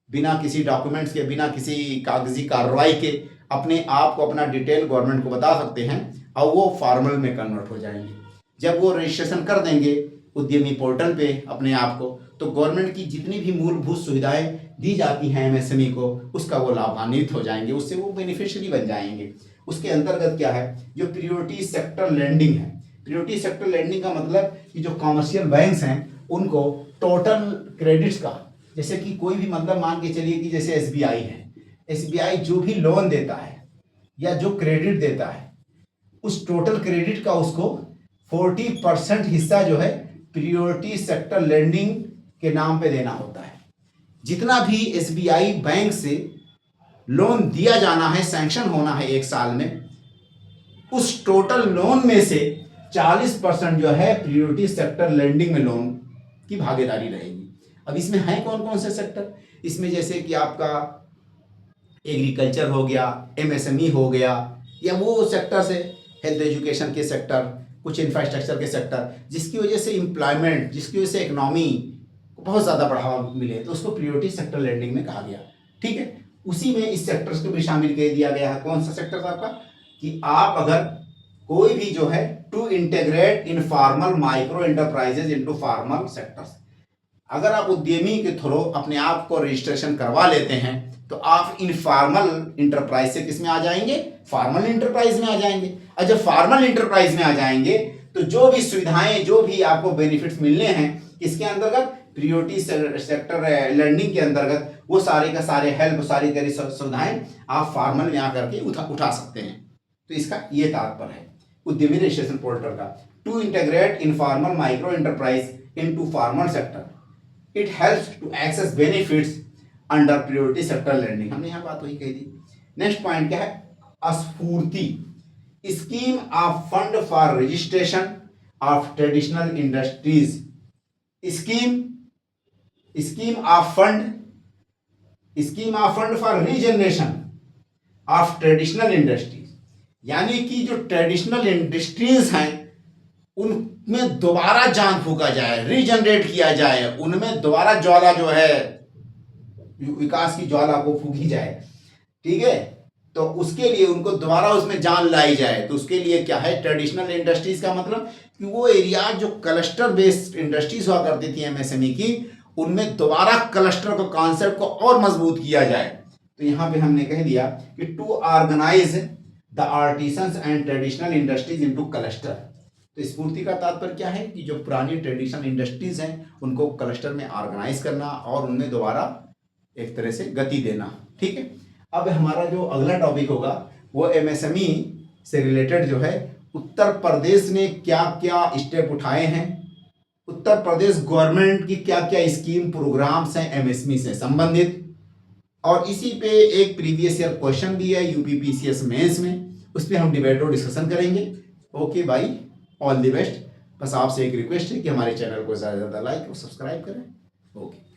S1: बिना किसी डॉक्यूमेंट्स के, बिना किसी कागजी कार्रवाई के अपने आप को, अपना डिटेल गवर्नमेंट को बता सकते हैं और वो फॉर्मल में कन्वर्ट हो जाएंगे। जब वो रजिस्ट्रेशन कर देंगे उद्यमी पोर्टल पे अपने आप को, तो गवर्नमेंट की जितनी भी मूलभूत सुविधाएं दी जाती हैं एमएसएमई को, उसका वो लाभान्वित हो जाएंगे, उससे वो बेनिफिशियरी बन जाएंगे। उसके अंतर्गत क्या है, जो प्रियोरिटी सेक्टर लैंडिंग है। प्रियोरिटी सेक्टर लैंडिंग का मतलब कि जो कॉमर्शियल बैंक्स हैं उनको टोटल क्रेडिट्स का, जैसे कि कोई भी मतलब मान के चलिए कि जैसे एसबीआई है, एसबीआई जो भी लोन देता है या जो क्रेडिट देता है, उस टोटल क्रेडिट का उसको 40% हिस्सा जो है प्रियोरिटी सेक्टर लैंडिंग के नाम पे देना होता है। जितना भी एसबीआई बैंक से लोन दिया जाना है, सैंक्शन होना है एक साल में, उस टोटल लोन में से 40% जो है प्रायोरिटी सेक्टर लेंडिंग में लोन की भागीदारी रहेगी। अब इसमें है कौन कौन से सेक्टर? इसमें जैसे कि आपका एग्रीकल्चर हो गया, एमएसएमई हो गया, या वो सेक्टर से हेल्थ एजुकेशन के सेक्टर, कुछ इंफ्रास्ट्रक्चर के सेक्टर, जिसकी वजह से एम्प्लॉयमेंट, जिसकी वजह से इकोनॉमी को बहुत ज़्यादा बढ़ावा मिले, तो उसको प्रायोरिटी सेक्टर लेंडिंग में कहा गया। ठीक है, उसी में इस सेक्टर्स को भी शामिल कर दिया गया है। कौन सा सेक्टर था आपका? कि आप अगर कोई भी जो है to integrate informal micro enterprises into formal sectors, अगर आप उद्यमी के थ्रू अपने आप को रजिस्ट्रेशन करवा लेते हैं तो आप इनफॉर्मल इंटरप्राइज से किस में आ जाएंगे? फॉर्मल इंटरप्राइज में आ जाएंगे। और जब फॉर्मल इंटरप्राइज में आ जाएंगे तो जो भी सुविधाएं, जो भी आपको बेनिफिट्स मिलने हैं इसके अंतर्गत, प्रायोरिटी सेक्टर लैंडिंग के अंतर्गत, वो सारे का सारे हेल्प, सारी सारी सुविधाएं आप फॉर्मल में आकर के उठा सकते हैं। तो इसका ये तात्पर्य है उद्यमी रजिस्ट्रेशन पोर्टल का, to integrate informal micro enterprise into formal sector, it helps to access benefits under priority sector lending. हमने यहाँ बात वही कही थी। नेक्स्ट पॉइंट क्या है? स्फूर्ति scheme of fund for registration of traditional industries. Scheme of fund for regeneration of traditional industries, यानी कि जो ट्रेडिशनल इंडस्ट्रीज हैं उनमें दोबारा जान फूका जाए, रीजनरेट किया जाए, उनमें दोबारा ज्वाला जो है विकास की ज्वाला को फूकी जाए। ठीक है, तो उसके लिए उनको दोबारा उसमें जान लाई जाए। तो उसके लिए क्या है? ट्रेडिशनल इंडस्ट्रीज का मतलब कि वो एरिया जो क्लस्टर बेस्ड इंडस्ट्रीज हुआ करती थी एमएसएमई की, उनमें दोबारा क्लस्टर को, कॉन्सेप्ट को और मजबूत किया जाए। तो यहाँ पे हमने कह दिया कि to organise the artisans and traditional industries into cluster. तो स्फूर्ति का तात्पर्य क्या है? कि जो पुरानी ट्रेडिशनल इंडस्ट्रीज हैं उनको क्लस्टर में ऑर्गेनाइज करना और उनमें दोबारा एक तरह से गति देना। ठीक है, अब हमारा जो अगला टॉपिक होगा वो एमएसएमई से रिलेटेड जो है, उत्तर प्रदेश ने क्या क्या स्टेप उठाए हैं, उत्तर प्रदेश गवर्नमेंट की क्या क्या स्कीम प्रोग्राम्स हैं एमएसएमई से संबंधित, और इसी पे एक प्रीवियस ईयर क्वेश्चन भी है यूपीपीसीएस मेंस में, उस पर हम डिबेट और डिस्कशन करेंगे। ओके भाई, ऑल द बेस्ट। बस आपसे एक रिक्वेस्ट है कि हमारे चैनल को ज़्यादा से ज़्यादा लाइक और सब्सक्राइब करें। ओके।